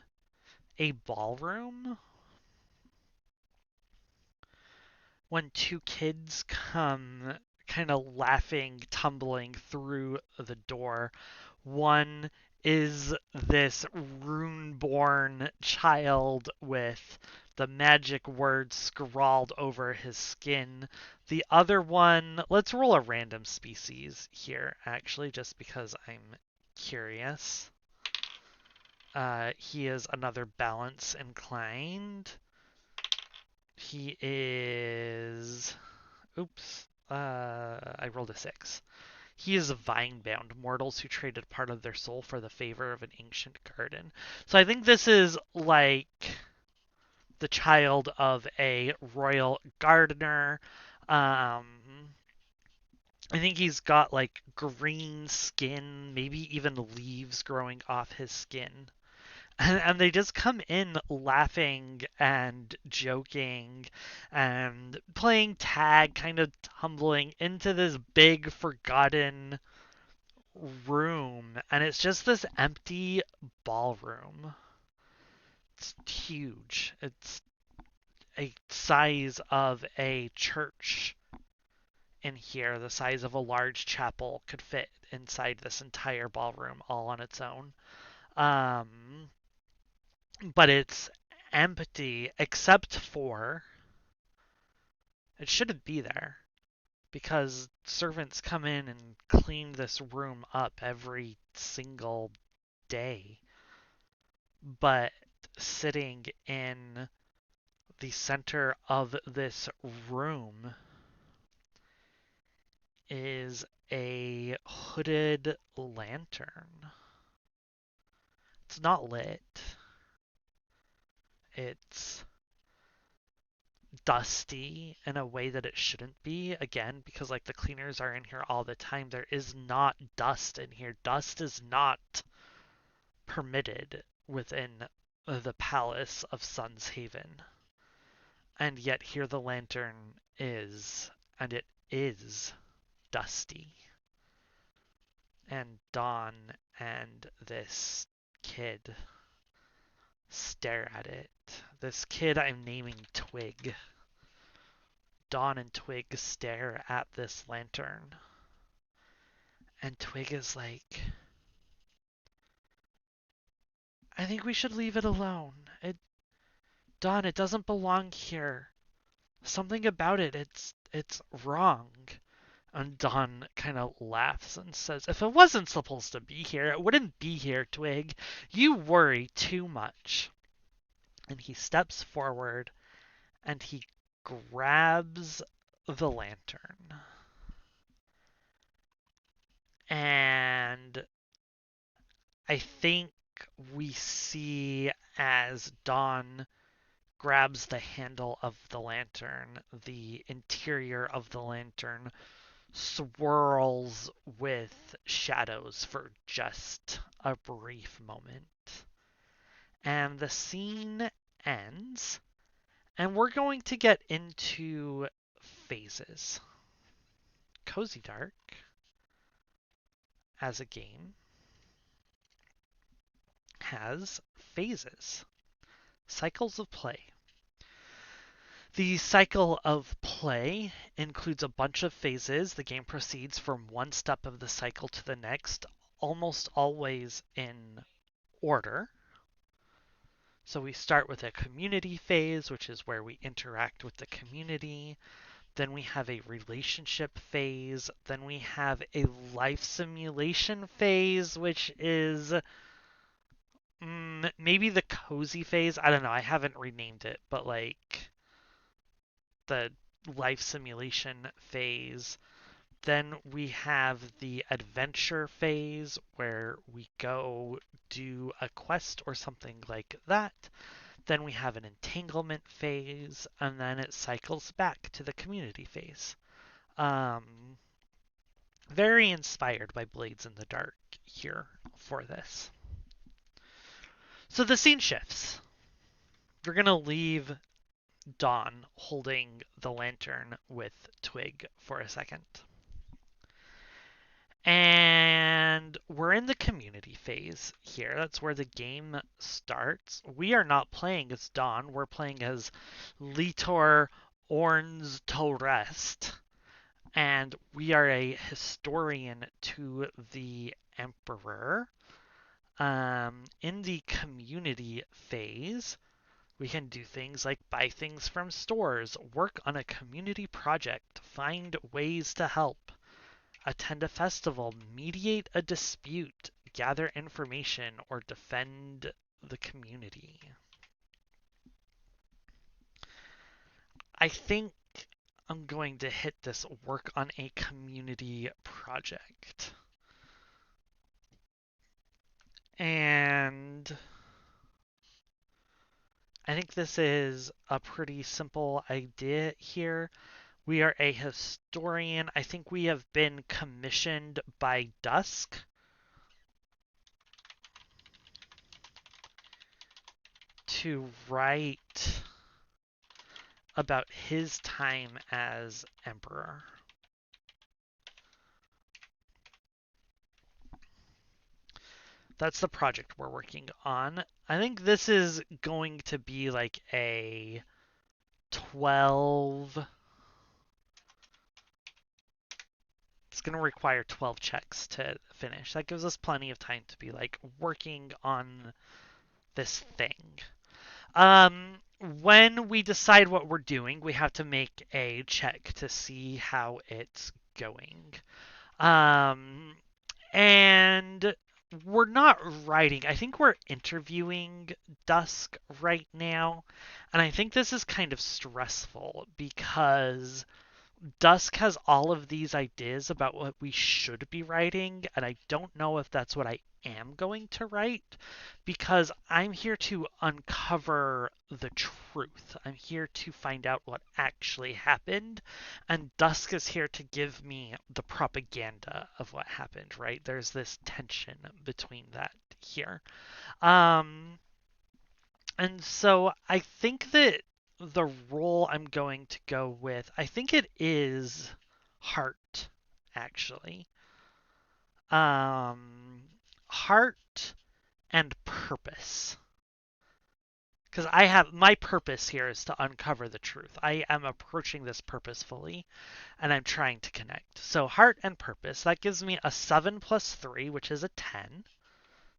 a ballroom when two kids come kind of laughing, tumbling through the door. One is this rune-born child with the magic words scrawled over his skin. The other one, let's roll a random species here, actually, just because I'm curious. He is another balance inclined. He is. Oops. I rolled a 6. He is vine-bound, mortals who traded part of their soul for the favor of an ancient garden. So I think this is like the child of a royal gardener. I think he's got like green skin, maybe even leaves growing off his skin. And they just come in laughing and joking and playing tag, kind of tumbling into this big forgotten room. And it's just this empty ballroom. It's huge. It's a size of a church in here. The size of a large chapel could fit inside this entire ballroom all on its own. But it's empty except for it shouldn't be there because servants come in and clean this room up every single day. But sitting in the center of this room is a hooded lantern. It's not lit. It's dusty in a way that it shouldn't be, again, because like the cleaners are in here all the time. There is not dust in here. Dust is not permitted within the palace of Sun's Haven. And yet here the lantern is, and it is dusty. And Dawn and this kid stare at it. This kid I'm naming Twig. Dawn and Twig stare at this lantern. And Twig is like, I think we should leave it alone. Dawn, it doesn't belong here. Something about it, it's wrong. And Dawn kind of laughs and says, if it wasn't supposed to be here, it wouldn't be here, Twig. You worry too much. And he steps forward and he grabs the lantern. And I think we see as Dawn grabs the handle of the lantern, the interior of the lantern swirls with shadows for just a brief moment. And the scene ends, and we're going to get into phases. Cozy Dark, as a game, has phases, cycles of play. The cycle of play includes a bunch of phases. The game proceeds from one step of the cycle to the next, almost always in order. So we start with a community phase, which is where we interact with the community. Then we have a relationship phase. Then we have a life simulation phase, which is maybe the cozy phase. I don't know. I haven't renamed it, but like the life simulation phase. Then we have the adventure phase where we go do a quest or something like that. Then we have an entanglement phase, and then it cycles back to the community phase. Very inspired by Blades in the Dark here for this. So the scene shifts. We're going to leave Dawn holding the lantern with Twig for a second. And we're in the community phase here. That's where the game starts. We are not playing as Dawn. We're playing as Litor Orns Torrest. And we are a historian to the Emperor. In the community phase, We can do things like buy things from stores, work on a community project, find ways to help, attend a festival, mediate a dispute, gather information, or defend the community. I think I'm going to hit this work on a community project. And I think this is a pretty simple idea here. We are a historian. I think we have been commissioned by Dusk to write about his time as emperor. That's the project we're working on. I think this is going to be like a 12. It's going to require 12 checks to finish. That gives us plenty of time to be like working on this thing. When we decide what we're doing, we have to make a check to see how it's going. And we're not writing. I think we're interviewing Dusk right now. And I think this is kind of stressful because Dusk has all of these ideas about what we should be writing, and I don't know if that's what I am going to write because I'm here to uncover the truth. I'm here to find out what actually happened, and Dusk is here to give me the propaganda of what happened, right? There's this tension between that here. Um, and so I think that the role I'm going to go with, I think it is heart, actually. Heart and purpose. Because I have my purpose here is to uncover the truth. I am approaching this purposefully and I'm trying to connect. So heart and purpose, that gives me a 7 plus 3, which is a 10.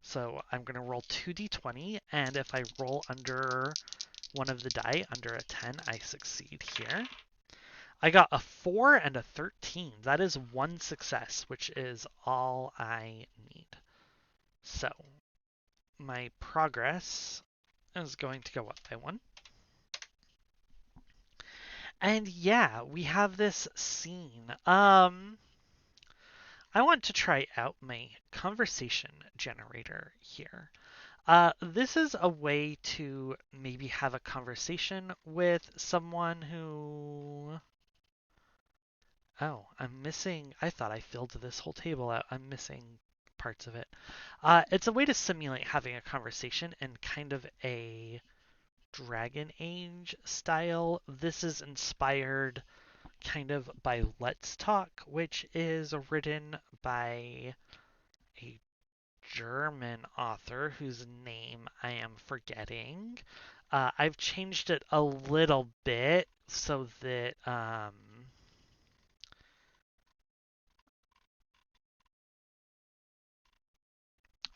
So I'm going to roll 2d20, and if I roll under one of the die, under a 10, I succeed here. I got a 4 and a 13. That is one success, which is all I need. So my progress is going to go up by 1. And yeah, we have this scene. I want to try out my conversation generator here. This is a way to maybe have a conversation with someone who... Oh, I'm missing... I thought I filled this whole table out. I'm missing parts of it. It's a way to simulate having a conversation in kind of a Dragon Age style. This is inspired kind of by Let's Talk, which is written by a German author whose name I am forgetting. I've changed it a little bit so that I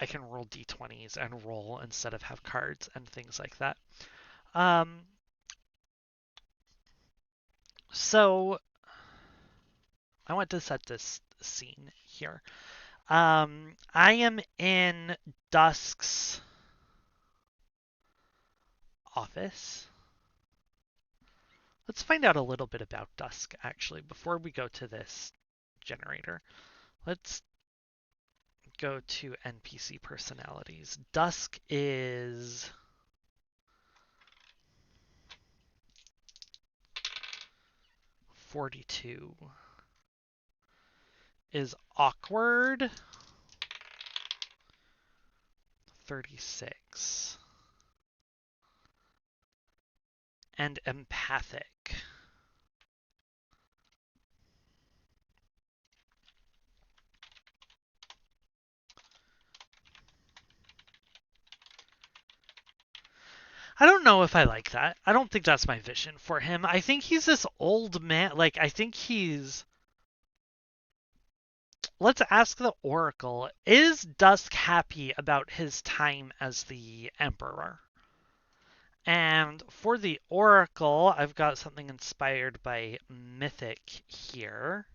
can roll d20s and roll instead of have cards and things like that. So I want to set this scene here. I am in Dusk's office. Let's find out a little bit about Dusk, actually, before we go to this generator. Let's go to NPC personalities. Dusk is... ...42. Is awkward... ...36. And empathic... I don't know if I like that. I don't think that's my vision for him. I think he's this old man. Like, I think he's... Let's ask the Oracle. Is Dusk happy about his time as the Emperor? And for the Oracle, I've got something inspired by Mythic here.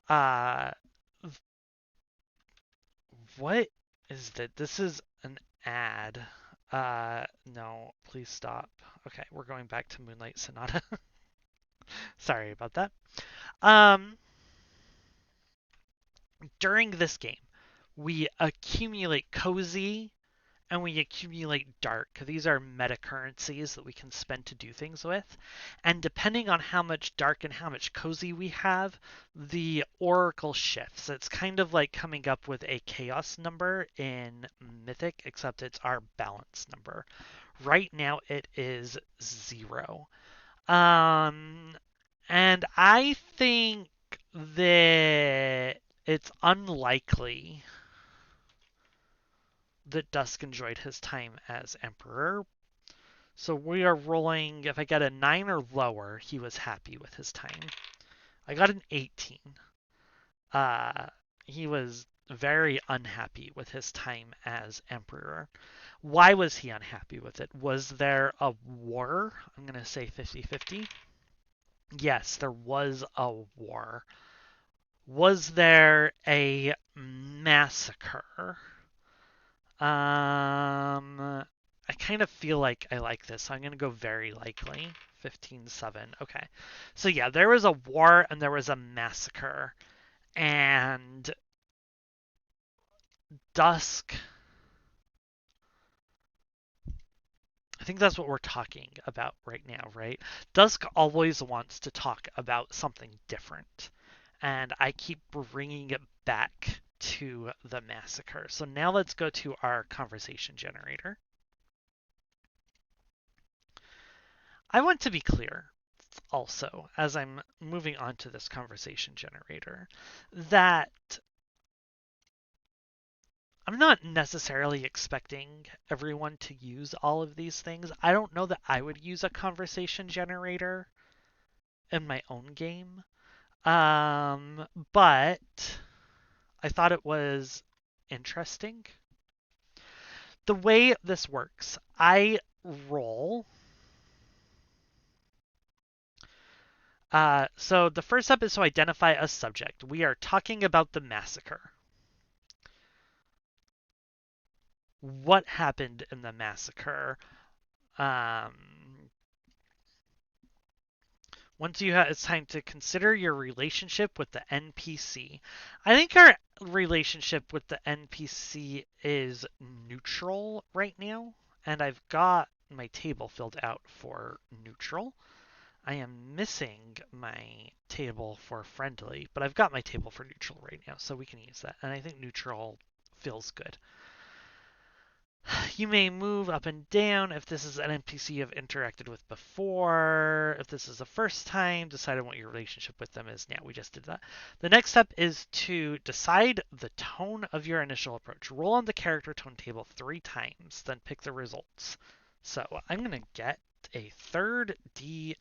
Uh, what is that? This is an ad. No, please stop. Okay, we're going back to Moonlight Sonata. Sorry about that. Um, During this game, we accumulate cozy and we accumulate dark. These are meta currencies that we can spend to do things with. And depending on how much dark and how much cozy we have, the oracle shifts. It's kind of like coming up with a chaos number in Mythic, except it's our balance number. Right now it is 0. Um, and I think that it's unlikely that Dusk enjoyed his time as Emperor. So we are rolling, if I get a 9 or lower, he was happy with his time. I got an 18. Uh, he was very unhappy with his time as Emperor. Why was he unhappy with it? Was there a war? I'm going to say 50-50. Yes, there was a war. Was there a massacre? I kind of feel like I like this, so I'm going to go very likely. 15-7. Okay. So yeah, there was a war and there was a massacre. And Dusk, I think that's what we're talking about right now, right? Dusk always wants to talk about something different. And I keep bringing it back to the massacre. So now let's go to our conversation generator. I want to be clear also, as I'm moving on to this conversation generator, that I'm not necessarily expecting everyone to use all of these things. I don't know that I would use a conversation generator in my own game. But I thought it was interesting. The way this works, I roll. So the first step is to identify a subject. We are talking about the massacre. What happened in the massacre? Once you have, it's time to consider your relationship with the NPC. I think our relationship with the NPC is neutral right now, and I've got my table filled out for neutral. I am missing my table for friendly, but I've got my table for neutral right now, so we can use that. And I think neutral feels good. You may move up and down if this is an NPC you've interacted with before. If this is the first time, decide on what your relationship with them is now. We just did that. The next step is to decide the tone of your initial approach. Roll on the character tone table 3 times, then pick the results. So I'm going to get a third D20.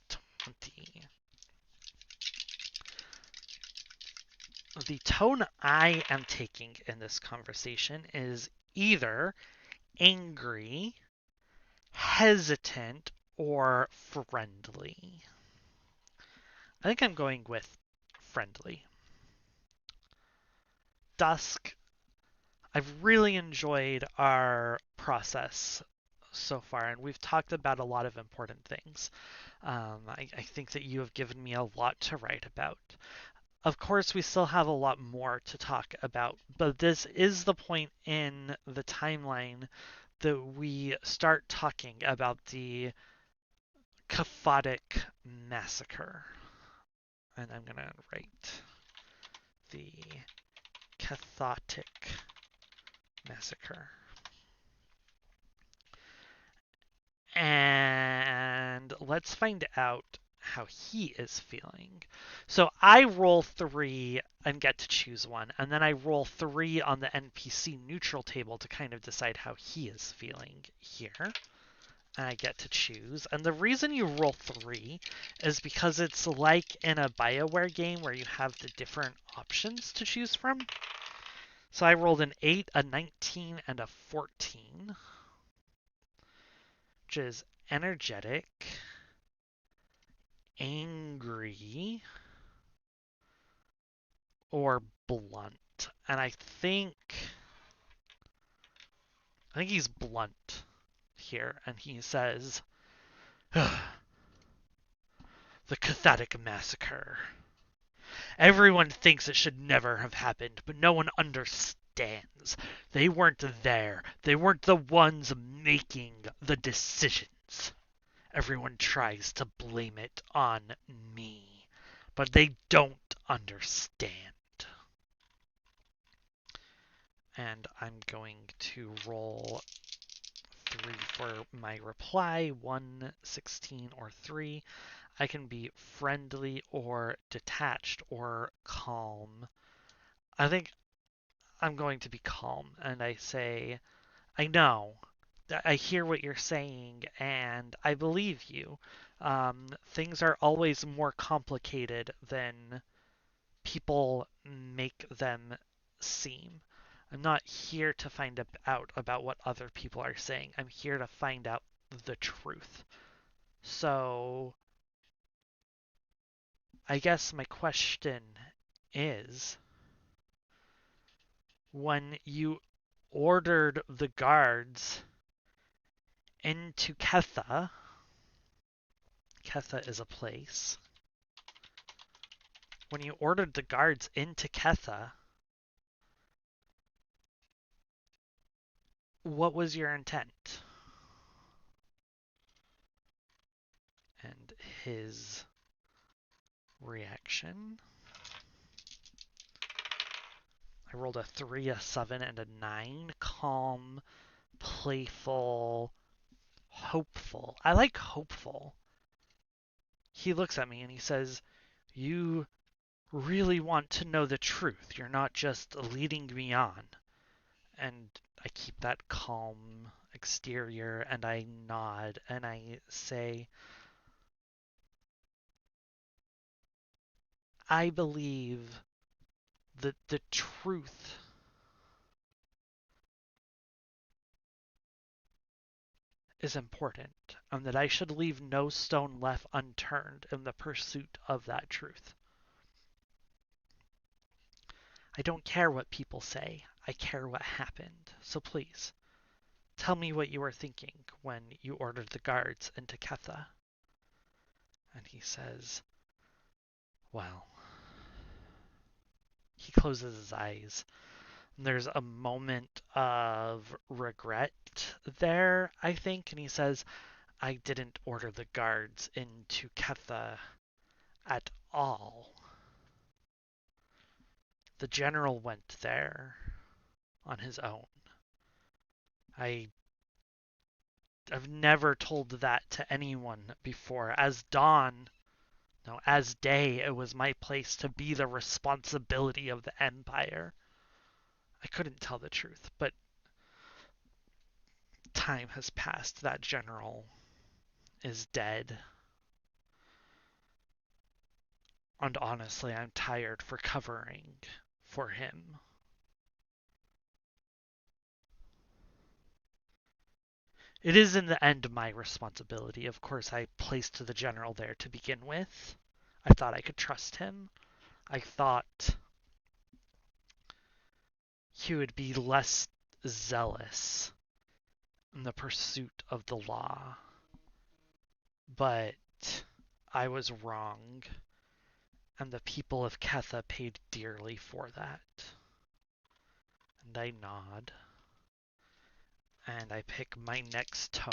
The tone I am taking in this conversation is either angry, hesitant, or friendly. I think I'm going with friendly. Dusk, I've really enjoyed our process so far, and we've talked about a lot of important things. I think that you have given me a lot to write about. Of course, we still have a lot more to talk about, but this is the point in the timeline that we start talking about the Qaphotic Massacre. And I'm going to write the Qaphotic Massacre. And let's find out how he is feeling. So I roll 3 and get to choose one, and then I roll 3 on the NPC neutral table to kind of decide how he is feeling here. I get to choose. And the reason you roll 3 is because it's like in a BioWare game where you have the different options to choose from. So I rolled an 8, a 19, and a 14. which is energetic, angry, or blunt. And I think he's blunt here, and he says, the Cathatic Massacre. Everyone thinks it should never have happened, but no one understands. They weren't there. They weren't the ones making the decisions. Everyone tries to blame it on me, but they don't understand. And I'm going to roll 3 for my reply, 1, 16, or 3. I can be friendly or detached or calm. I think I'm going to be calm, and I say, I know. I hear what you're saying, and I believe you. Things are always more complicated than people make them seem. I'm not here to find out about what other people are saying. I'm here to find out the truth. So, I guess my question is, when you ordered the guards into Ketha, Ketha is a place. When you ordered the guards into Ketha, what was your intent? And his reaction. I rolled a 3, a 7, and a 9. Calm, playful, hopeful. I like hopeful. He looks at me and he says, you really want to know the truth. You're not just leading me on. And I keep that calm exterior and I nod and I say, I believe that the truth is important and that I should leave no stone left unturned in the pursuit of that truth. I don't care what people say. I care what happened. So please, tell me what you were thinking when you ordered the guards into Ketha. And he says, well, he closes his eyes. And there's a moment of regret there, I think. And he says, I didn't order the guards into Ketha at all. The general went there on his own. I've never told that to anyone before. As Dawn, no, as Day, it was my place to be the responsibility of the Empire. I couldn't tell the truth, but time has passed. That general is dead. And honestly, I'm tired for covering for him. It is in the end my responsibility. Of course, I placed the general there to begin with. I thought I could trust him. I thought he would be less zealous in the pursuit of the law. But I was wrong, and the people of Ketha paid dearly for that. And I nod, and I pick my next tone.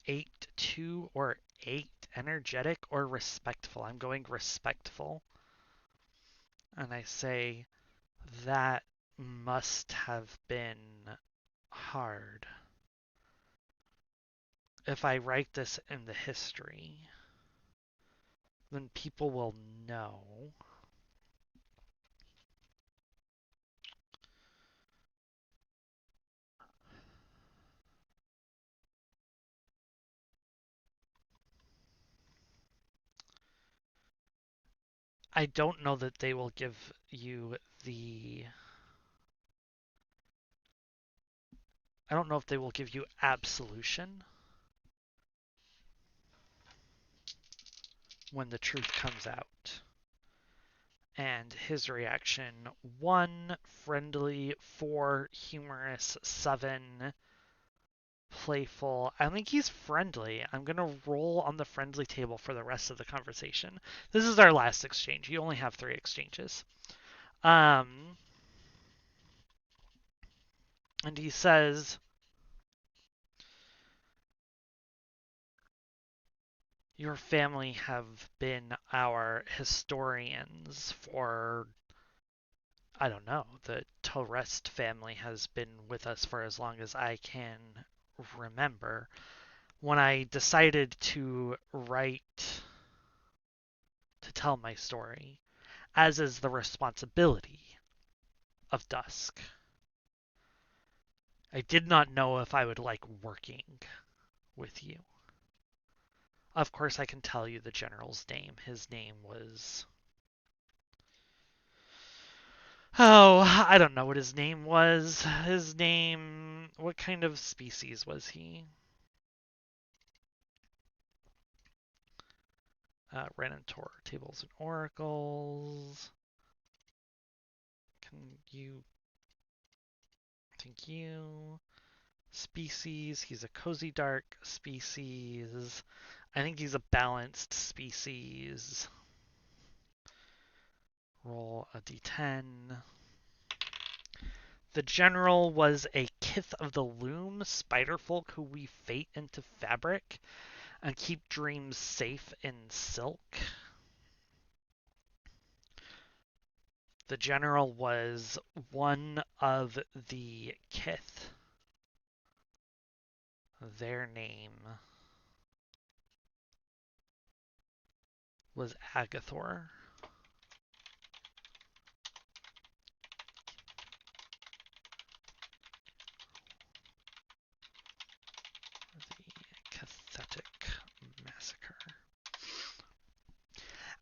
8, 2, or 8, energetic or respectful. I'm going respectful. And I say, that must have been hard. If I write this in the history, then people will know. I don't know that they will give you the I don't know if they will give you absolution when the truth comes out. And his reaction: 1 friendly, 4 humorous, 7 playful. I think he's friendly. I'm going to roll on the friendly table for the rest of the conversation. This is our last exchange. You only have 3 exchanges. And he says, your family have been our historians for, I don't know, the Torrest family has been with us for as long as I can remember. When I decided to write, to tell my story, as is the responsibility of Dusk, I did not know if I would like working with you. Of course, I can tell you the general's name. His name was... Oh, I don't know what his name was. His name... What kind of species was he? Renantor, Tables and Oracles. Can you... Thank you. Species. He's a cozy dark species. I think he's a balanced species. Roll a d10. The general was a kith of the loom, spiderfolk who weave fate into fabric and keep dreams safe in silk. The general was one of the kith. Their name was Agathor. The Cathetic Massacre.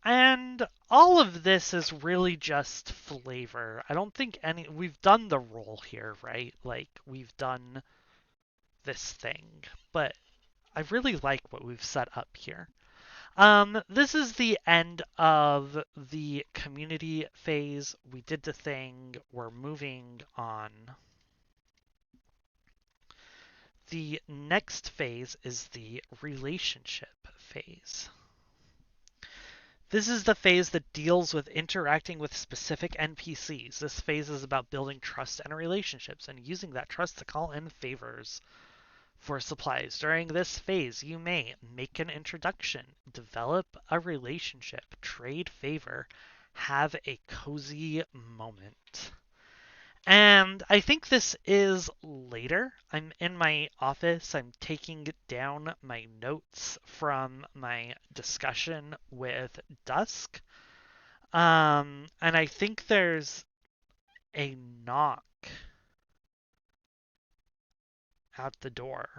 And all of this is really just flavor. I don't think we've done the role here, right? Like, we've done this thing, but I really like what we've set up here. This is the end of the community phase. We did the thing. We're moving on. The next phase is the relationship phase. This is the phase that deals with interacting with specific NPCs. This phase is about building trust and relationships and using that trust to call in favors for supplies. During this phase, you may make an introduction, develop a relationship, trade favor, have a cozy moment. And I think this is later. I'm in my office. I'm taking down my notes from my discussion with Dusk. And I think there's a knock at the door.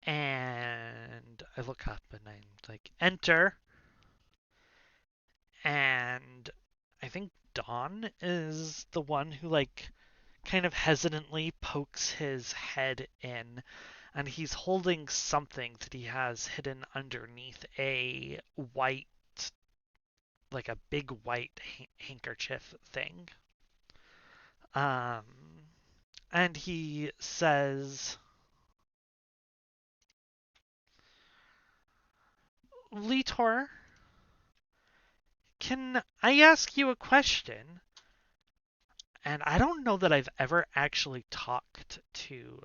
And I look up and I'm like, enter. And I think Don is the one who like kind of hesitantly pokes his head in, and he's holding something that he has hidden underneath a white, like a big white handkerchief thing. Um, and he says, Litor, can I ask you a question? And I don't know that I've ever actually talked to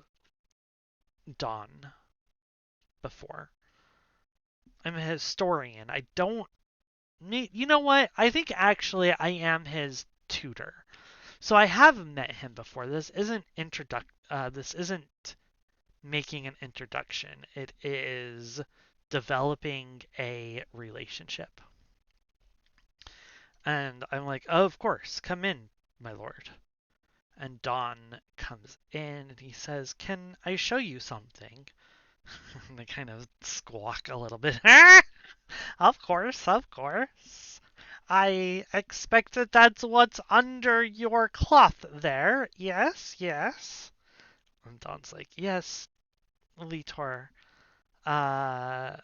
Don before. I'm a historian. I don't need, you know what? I think actually I am his tutor. So I have met him before. This isn't making an introduction. It is developing a relationship. And I'm like, oh, of course, come in, my lord. And Don comes in and he says, can I show you something? And they kind of squawk a little bit. Of course, of course. I expect that that's what's under your cloth there. Yes, yes. And Don's like, yes, Litor. Uh,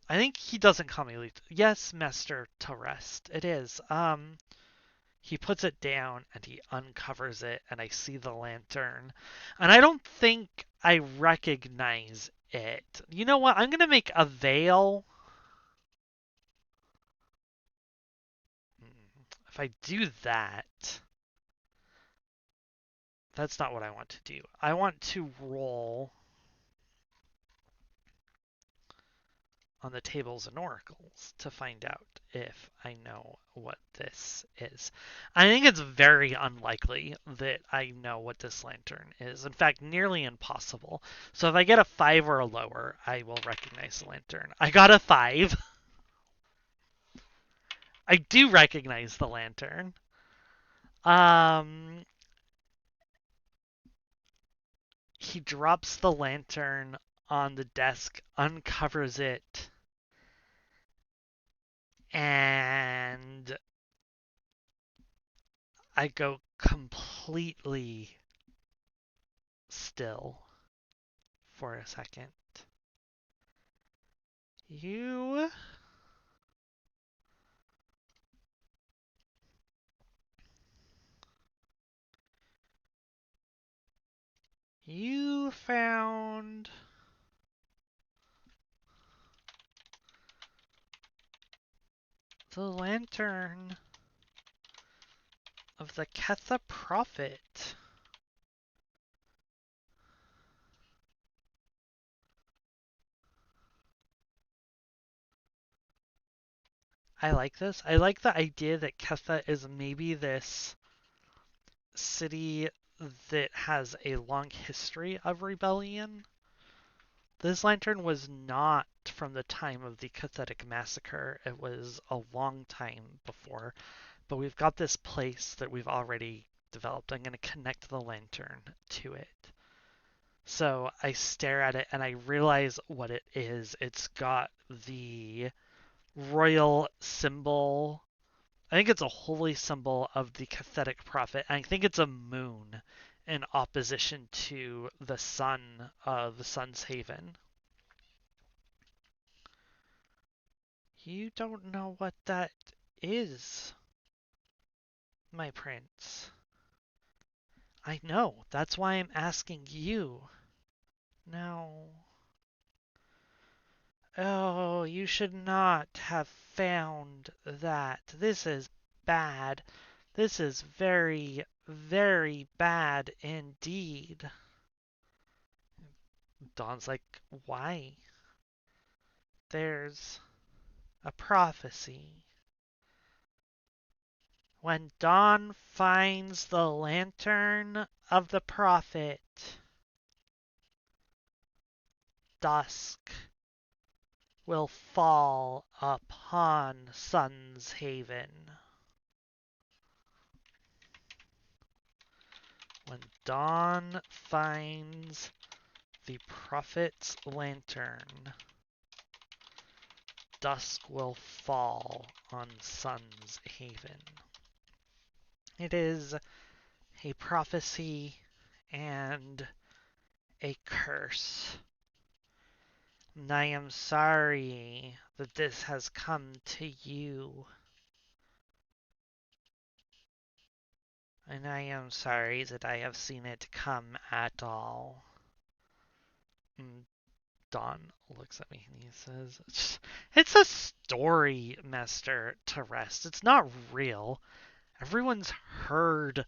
I think he doesn't call me Litor. Yes, Master Terest. It is. He puts it down and he uncovers it, and I see the lantern. And I don't think I recognize it. You know what? I'm gonna make a veil. If I do that, that's not what I want to do. I want to roll on the tables and oracles to find out if I know what this is. I think it's very unlikely that I know what this lantern is. In fact, nearly impossible. So if I get a 5 or a lower, I will recognize the lantern. I got a 5. I do recognize the lantern. Um, he drops the lantern on the desk, uncovers it, and I go completely still for a second. You you found the lantern of the Ketha prophet. I like this. I like the idea that Ketha is maybe this city that has a long history of rebellion. This lantern was not from the time of the Cathetic massacre. It was a long time before. But we've got this place that we've already developed. I'm going to connect the lantern to it. So I stare at it and I realize what it is. It's got the royal symbol. I think it's a holy symbol of the Cathetic prophet. I think it's a moon in opposition to the sun of the Sun's Haven. You don't know what that is, my prince. I know. That's why I'm asking you. No. Oh, you should not have found that. This is bad. This is very, very bad indeed. Dawn's like, why? There's a prophecy. When Dawn finds the lantern of the prophet, dusk will fall upon Sun's Haven. When Dawn finds the prophet's lantern, dusk will fall on Sun's Haven. It is a prophecy and a curse. And I am sorry that this has come to you. And I am sorry that I have seen it come at all. And Dawn looks at me and he says, it's a story, Master Terest. It's not real. Everyone's heard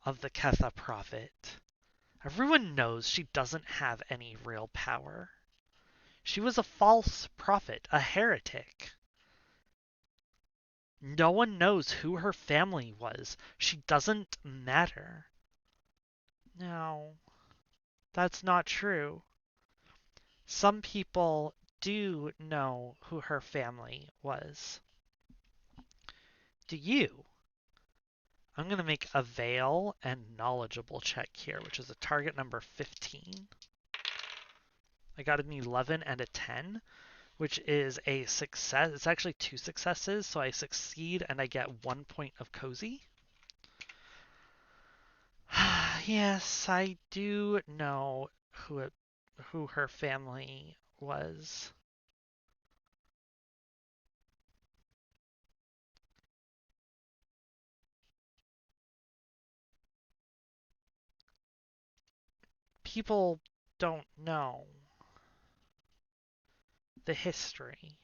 of the Ketha prophet. Everyone knows she doesn't have any real power. She was a false prophet, a heretic. No one knows who her family was. She doesn't matter. No, that's not true. Some people do know who her family was. Do you? I'm going to make a veil and knowledgeable check here, which is a target number 15. I got an 11 and a 10. which is a success. It's actually 2 successes, so I succeed and I get 1 point of cozy. Yes, I do know who her family was. People don't know the history,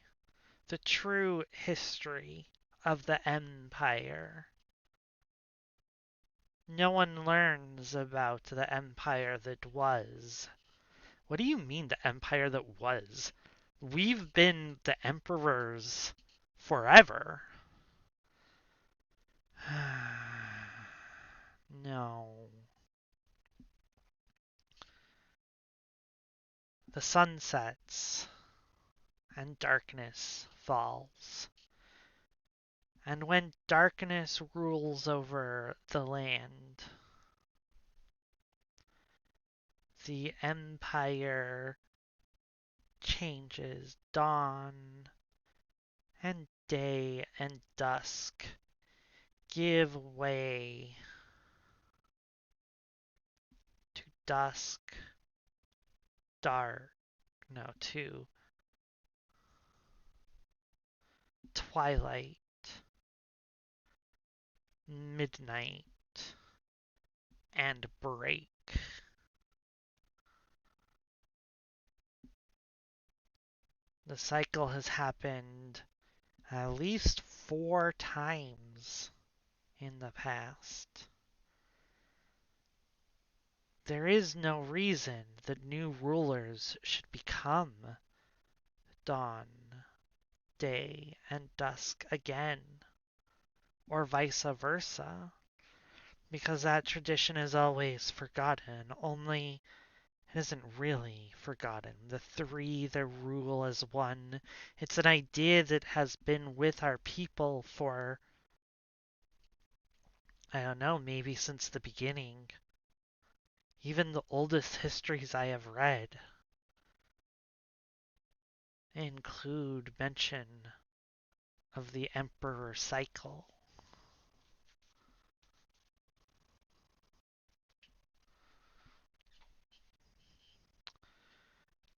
the true history of the Empire. No one learns about the Empire that was. What do you mean, the Empire that was? We've been the emperors forever. No. The sun sets and darkness falls. And when darkness rules over the land, the Empire changes. Dawn and day and dusk give way to dusk, dark, no, to twilight, midnight, and break. The cycle has happened at least 4 times in the past. There is no reason that new rulers should become dawn, day, and dusk again, or vice versa, because that tradition is always forgotten, only it isn't really forgotten. The 3 that rule as one, it's an idea that has been with our people for, I don't know, maybe since the beginning. Even the oldest histories I have read include mention of the Emperor cycle.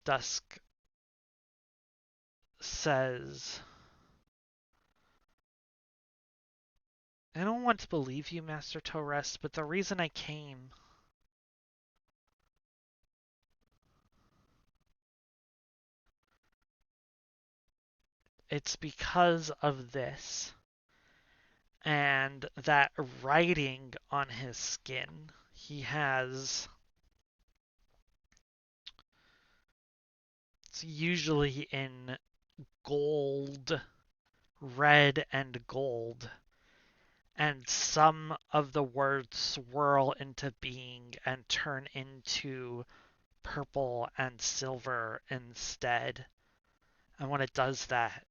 Dusk says, I don't want to believe you, Master Torres, but the reason I came it's because of this and that writing on his skin. He has, it's usually in gold, red and gold, and some of the words swirl into being and turn into purple and silver instead. And when it does that,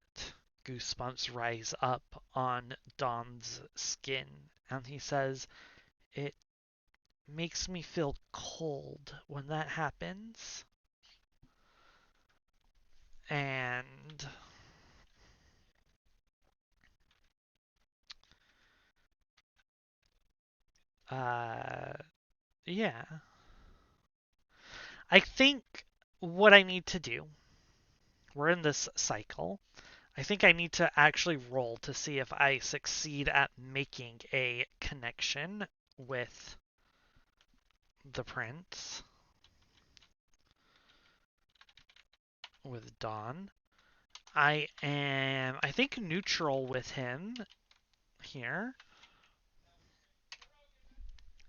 goosebumps rise up on Don's skin. And he says, it makes me feel cold when that happens. And uh yeah. I think what I need to do, we're in this cycle. I think I need to actually roll to see if I succeed at making a connection with the prince, with Don. I think, neutral with him here.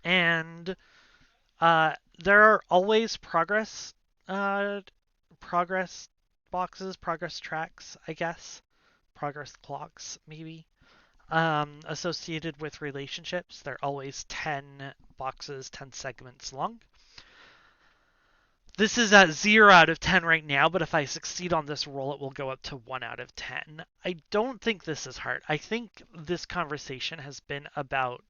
And there are always uh, progress boxes, progress tracks, I guess. Progress clocks, maybe. Associated with relationships. They're always 10 boxes, 10 segments long. This is at 0 out of 10 right now, but if I succeed on this roll, it will go up to 1 out of 10. I don't think this is hard. I think this conversation has been about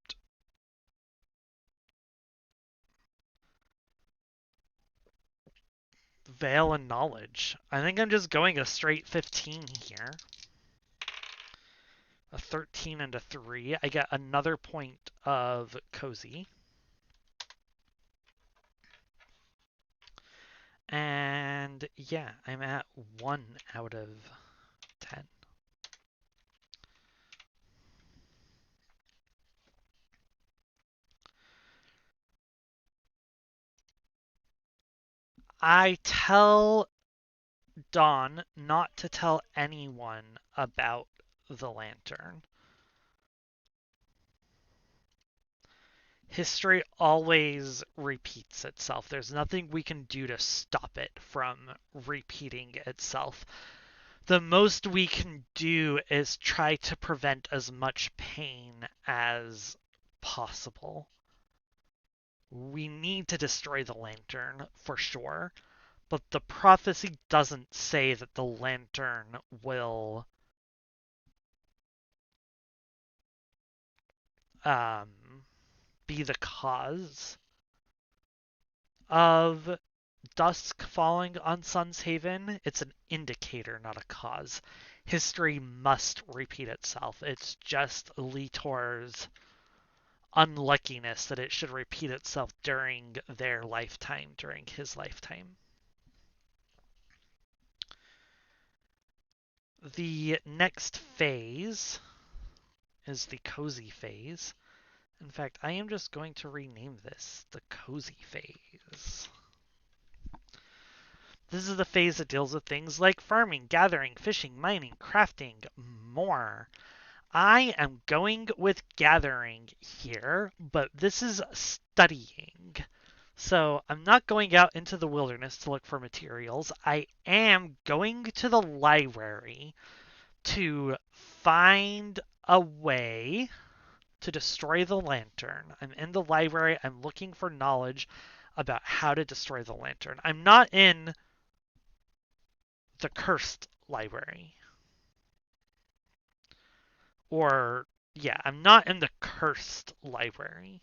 Veil and Knowledge. I think I'm just going a straight 15 here. A 13 and a 3. I get another point of Cozy. And yeah, I'm at 1 out of 10. I tell Dawn not to tell anyone about the lantern. History always repeats itself. There's nothing we can do to stop it from repeating itself. The most we can do is try to prevent as much pain as possible. We need to destroy the lantern for sure, but the prophecy doesn't say that the lantern will be the cause of dusk falling on Sun's Haven. It's an indicator, not a cause. History must repeat itself. It's just Litor's unluckiness that it should repeat itself during their lifetime, during his lifetime. The next phase is the cozy phase. In fact, I am just going to rename this the cozy phase. This is the phase that deals with things like farming, gathering, fishing, mining, crafting, more. I am going with gathering here, but this is studying. So I'm not going out into the wilderness to look for materials. I am going to the library to find a way to destroy the lantern. I'm in the library. I'm looking for knowledge about how to destroy the lantern. I'm not in the cursed library. Or, yeah, I'm not in the cursed library.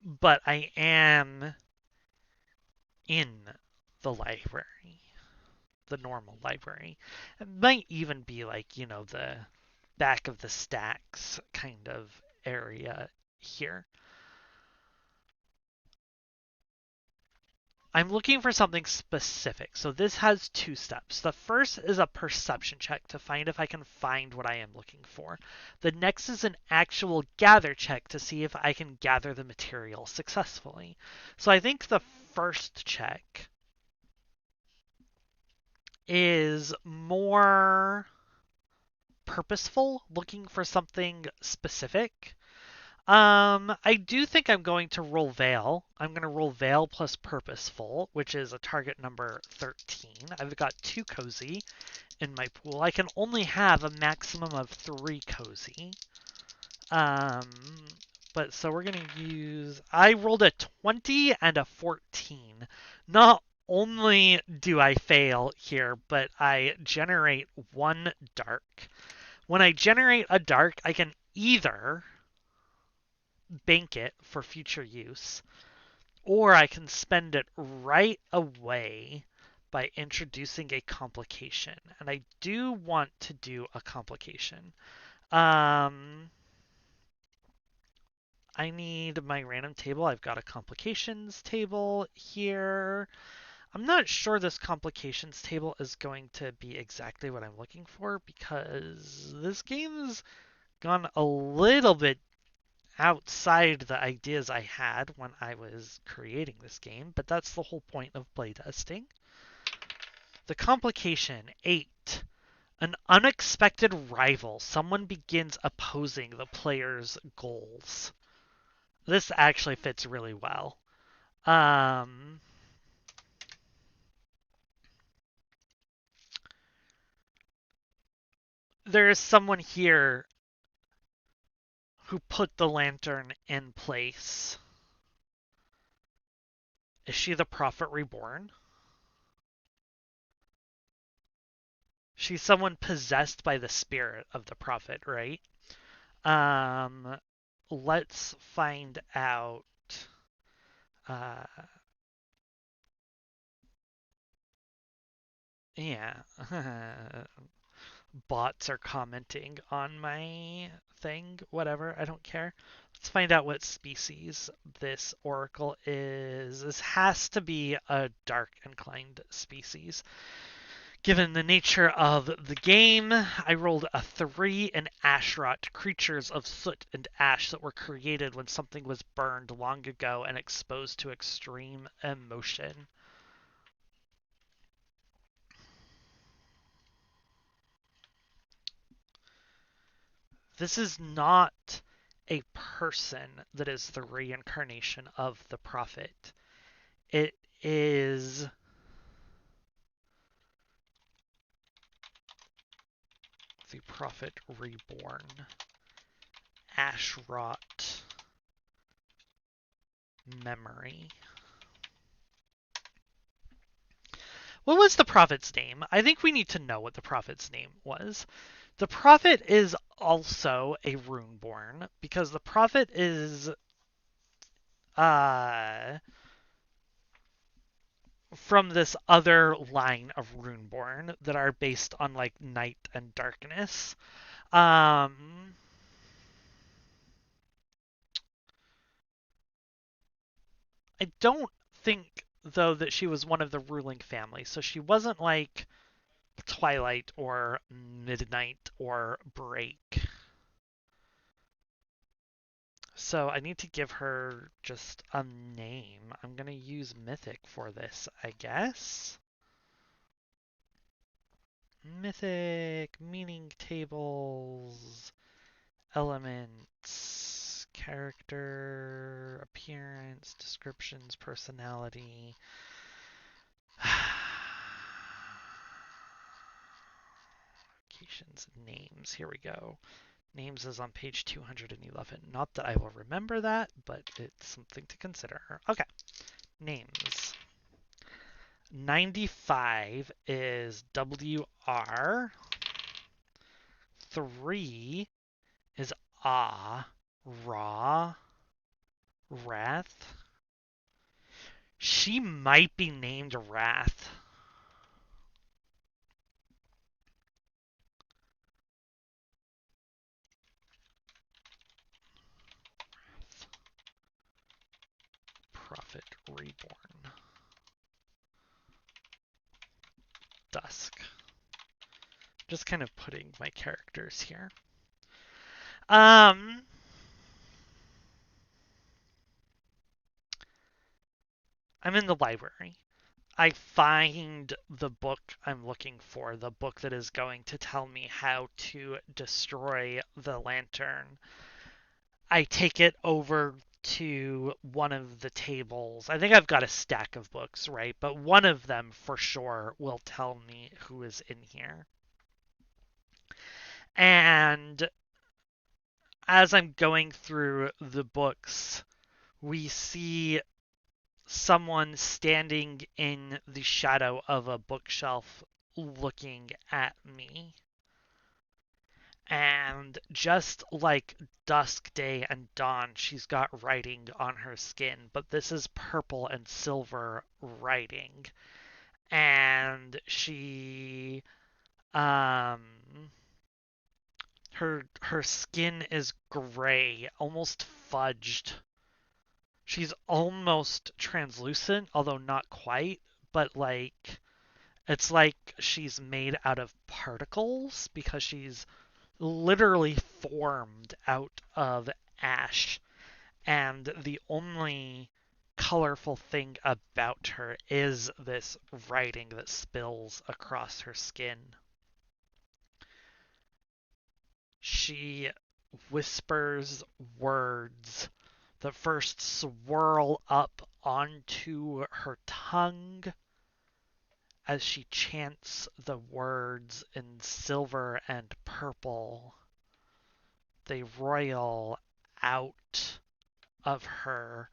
But I am in the library. The normal library. It might even be like, the back of the stacks kind of area here. I'm looking for something specific. So this has 2 steps. The first is a perception check to find if I can find what I am looking for. The next is an actual gather check to see if I can gather the material successfully. So I think the first check is more purposeful, looking for something specific. I do think I'm going to roll Veil. I'm going to roll Veil plus Purposeful, which is a target number 13. I've got 2 Cozy in my pool. I can only have a maximum of 3 Cozy. But so we're going to use... I rolled a 20 and a 14. Not only do I fail here, but I generate 1 dark. When I generate a dark, I can either bank it for future use, or I can spend it right away by introducing a complication. And I do want to do a complication. I need my random table. I've got a complications table here. I'm not sure this complications table is going to be exactly what I'm looking for because this game's gone a little bit outside the ideas I had when I was creating this game, but that's the whole point of playtesting. The complication 8. An unexpected rival. Someone begins opposing the player's goals. This actually fits really well. There is someone here who put the lantern in place. Is she the Prophet Reborn? She's someone possessed by the spirit of the Prophet, right? Let's find out. Yeah. Bots are commenting on my thing. Whatever. I don't care. Let's find out what species this oracle is. This has to be a dark inclined species. Given the nature of the game, I rolled a 3 in Ashrot, creatures of soot and ash that were created when something was burned long ago and exposed to extreme emotion. This is not a person that is the reincarnation of the prophet. It is the prophet reborn. Ashrot memory. What was the prophet's name? I think we need to know what the prophet's name was. The prophet is also a runeborn because the prophet is uh from this other line of runeborn that are based on like night and darkness. Um I don't think though that she was one of the ruling family, so she wasn't like Twilight or Midnight or Break. So I need to give her just a name. I'm going to use Mythic for this, I guess. Mythic, meaning tables, elements, character, appearance, descriptions, personality. Locations, names. Here we go. Names is on page 211. Not that I will remember that, but it's something to consider. Okay, names. 95 is WR. 3 is Raw, Wrath. She might be named Wrath. Prophet Reborn. Dusk. Just kind of putting my characters here. I'm in the library. I find the book I'm looking for, the book that is going to tell me how to destroy the lantern. I take it over to one of the tables. I think I've got a stack of books, right? But one of them for sure will tell me who is in here. And as I'm going through the books, we see someone standing in the shadow of a bookshelf looking at me. And just like dusk, day, and dawn, she's got writing on her skin, but this is purple and silver writing. And she, her skin is gray, almost fudged. She's almost translucent, although not quite, but like it's like she's made out of particles because she's literally formed out of ash, and the only colorful thing about her is this writing that spills across her skin. She whispers words that first swirl up onto her tongue as she chants the words in silver and purple. They roil out of her,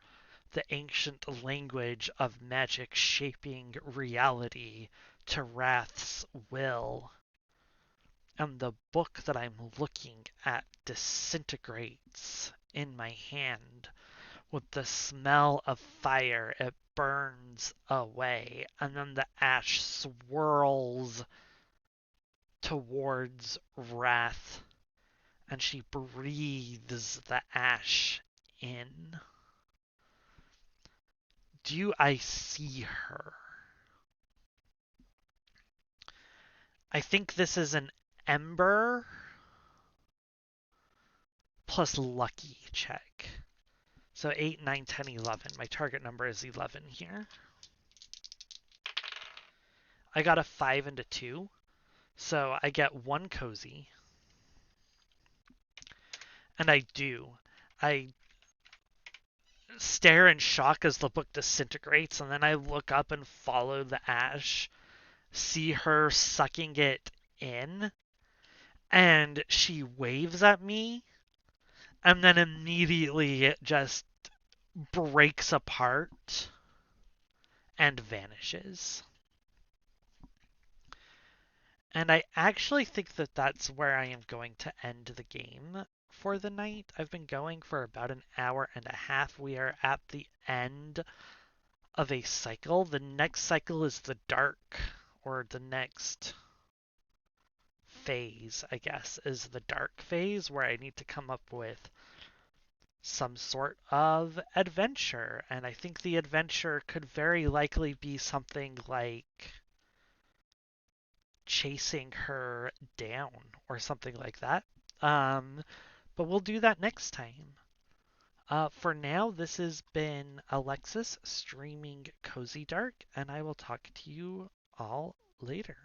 the ancient language of magic shaping reality to Wrath's will. And the book that I'm looking at disintegrates in my hand, with the smell of fire. It burns away, and then the ash swirls towards Wrath, and she breathes the ash in. Do I see her? I think this is an Ember plus Lucky check. So 8, 9, 10, 11. My target number is 11 here. I got a 5 and a 2. So I get 1 cozy. And I do. I stare in shock as the book disintegrates, and then I look up and follow the ash, see her sucking it in, and she waves at me, and then immediately it just breaks apart and vanishes. And I actually think that that's where I am going to end the game for the night. I've been going for about an hour and a half. We are at the end of a cycle. The next cycle is the dark, or the next phase, I guess, is the dark phase where I need to come up with some sort of adventure. And I think the adventure could very likely be something like chasing her down or something like that. Um, but we'll do that next time. For now, this has been Alexis streaming Cozy Dark, and I will talk to you all later.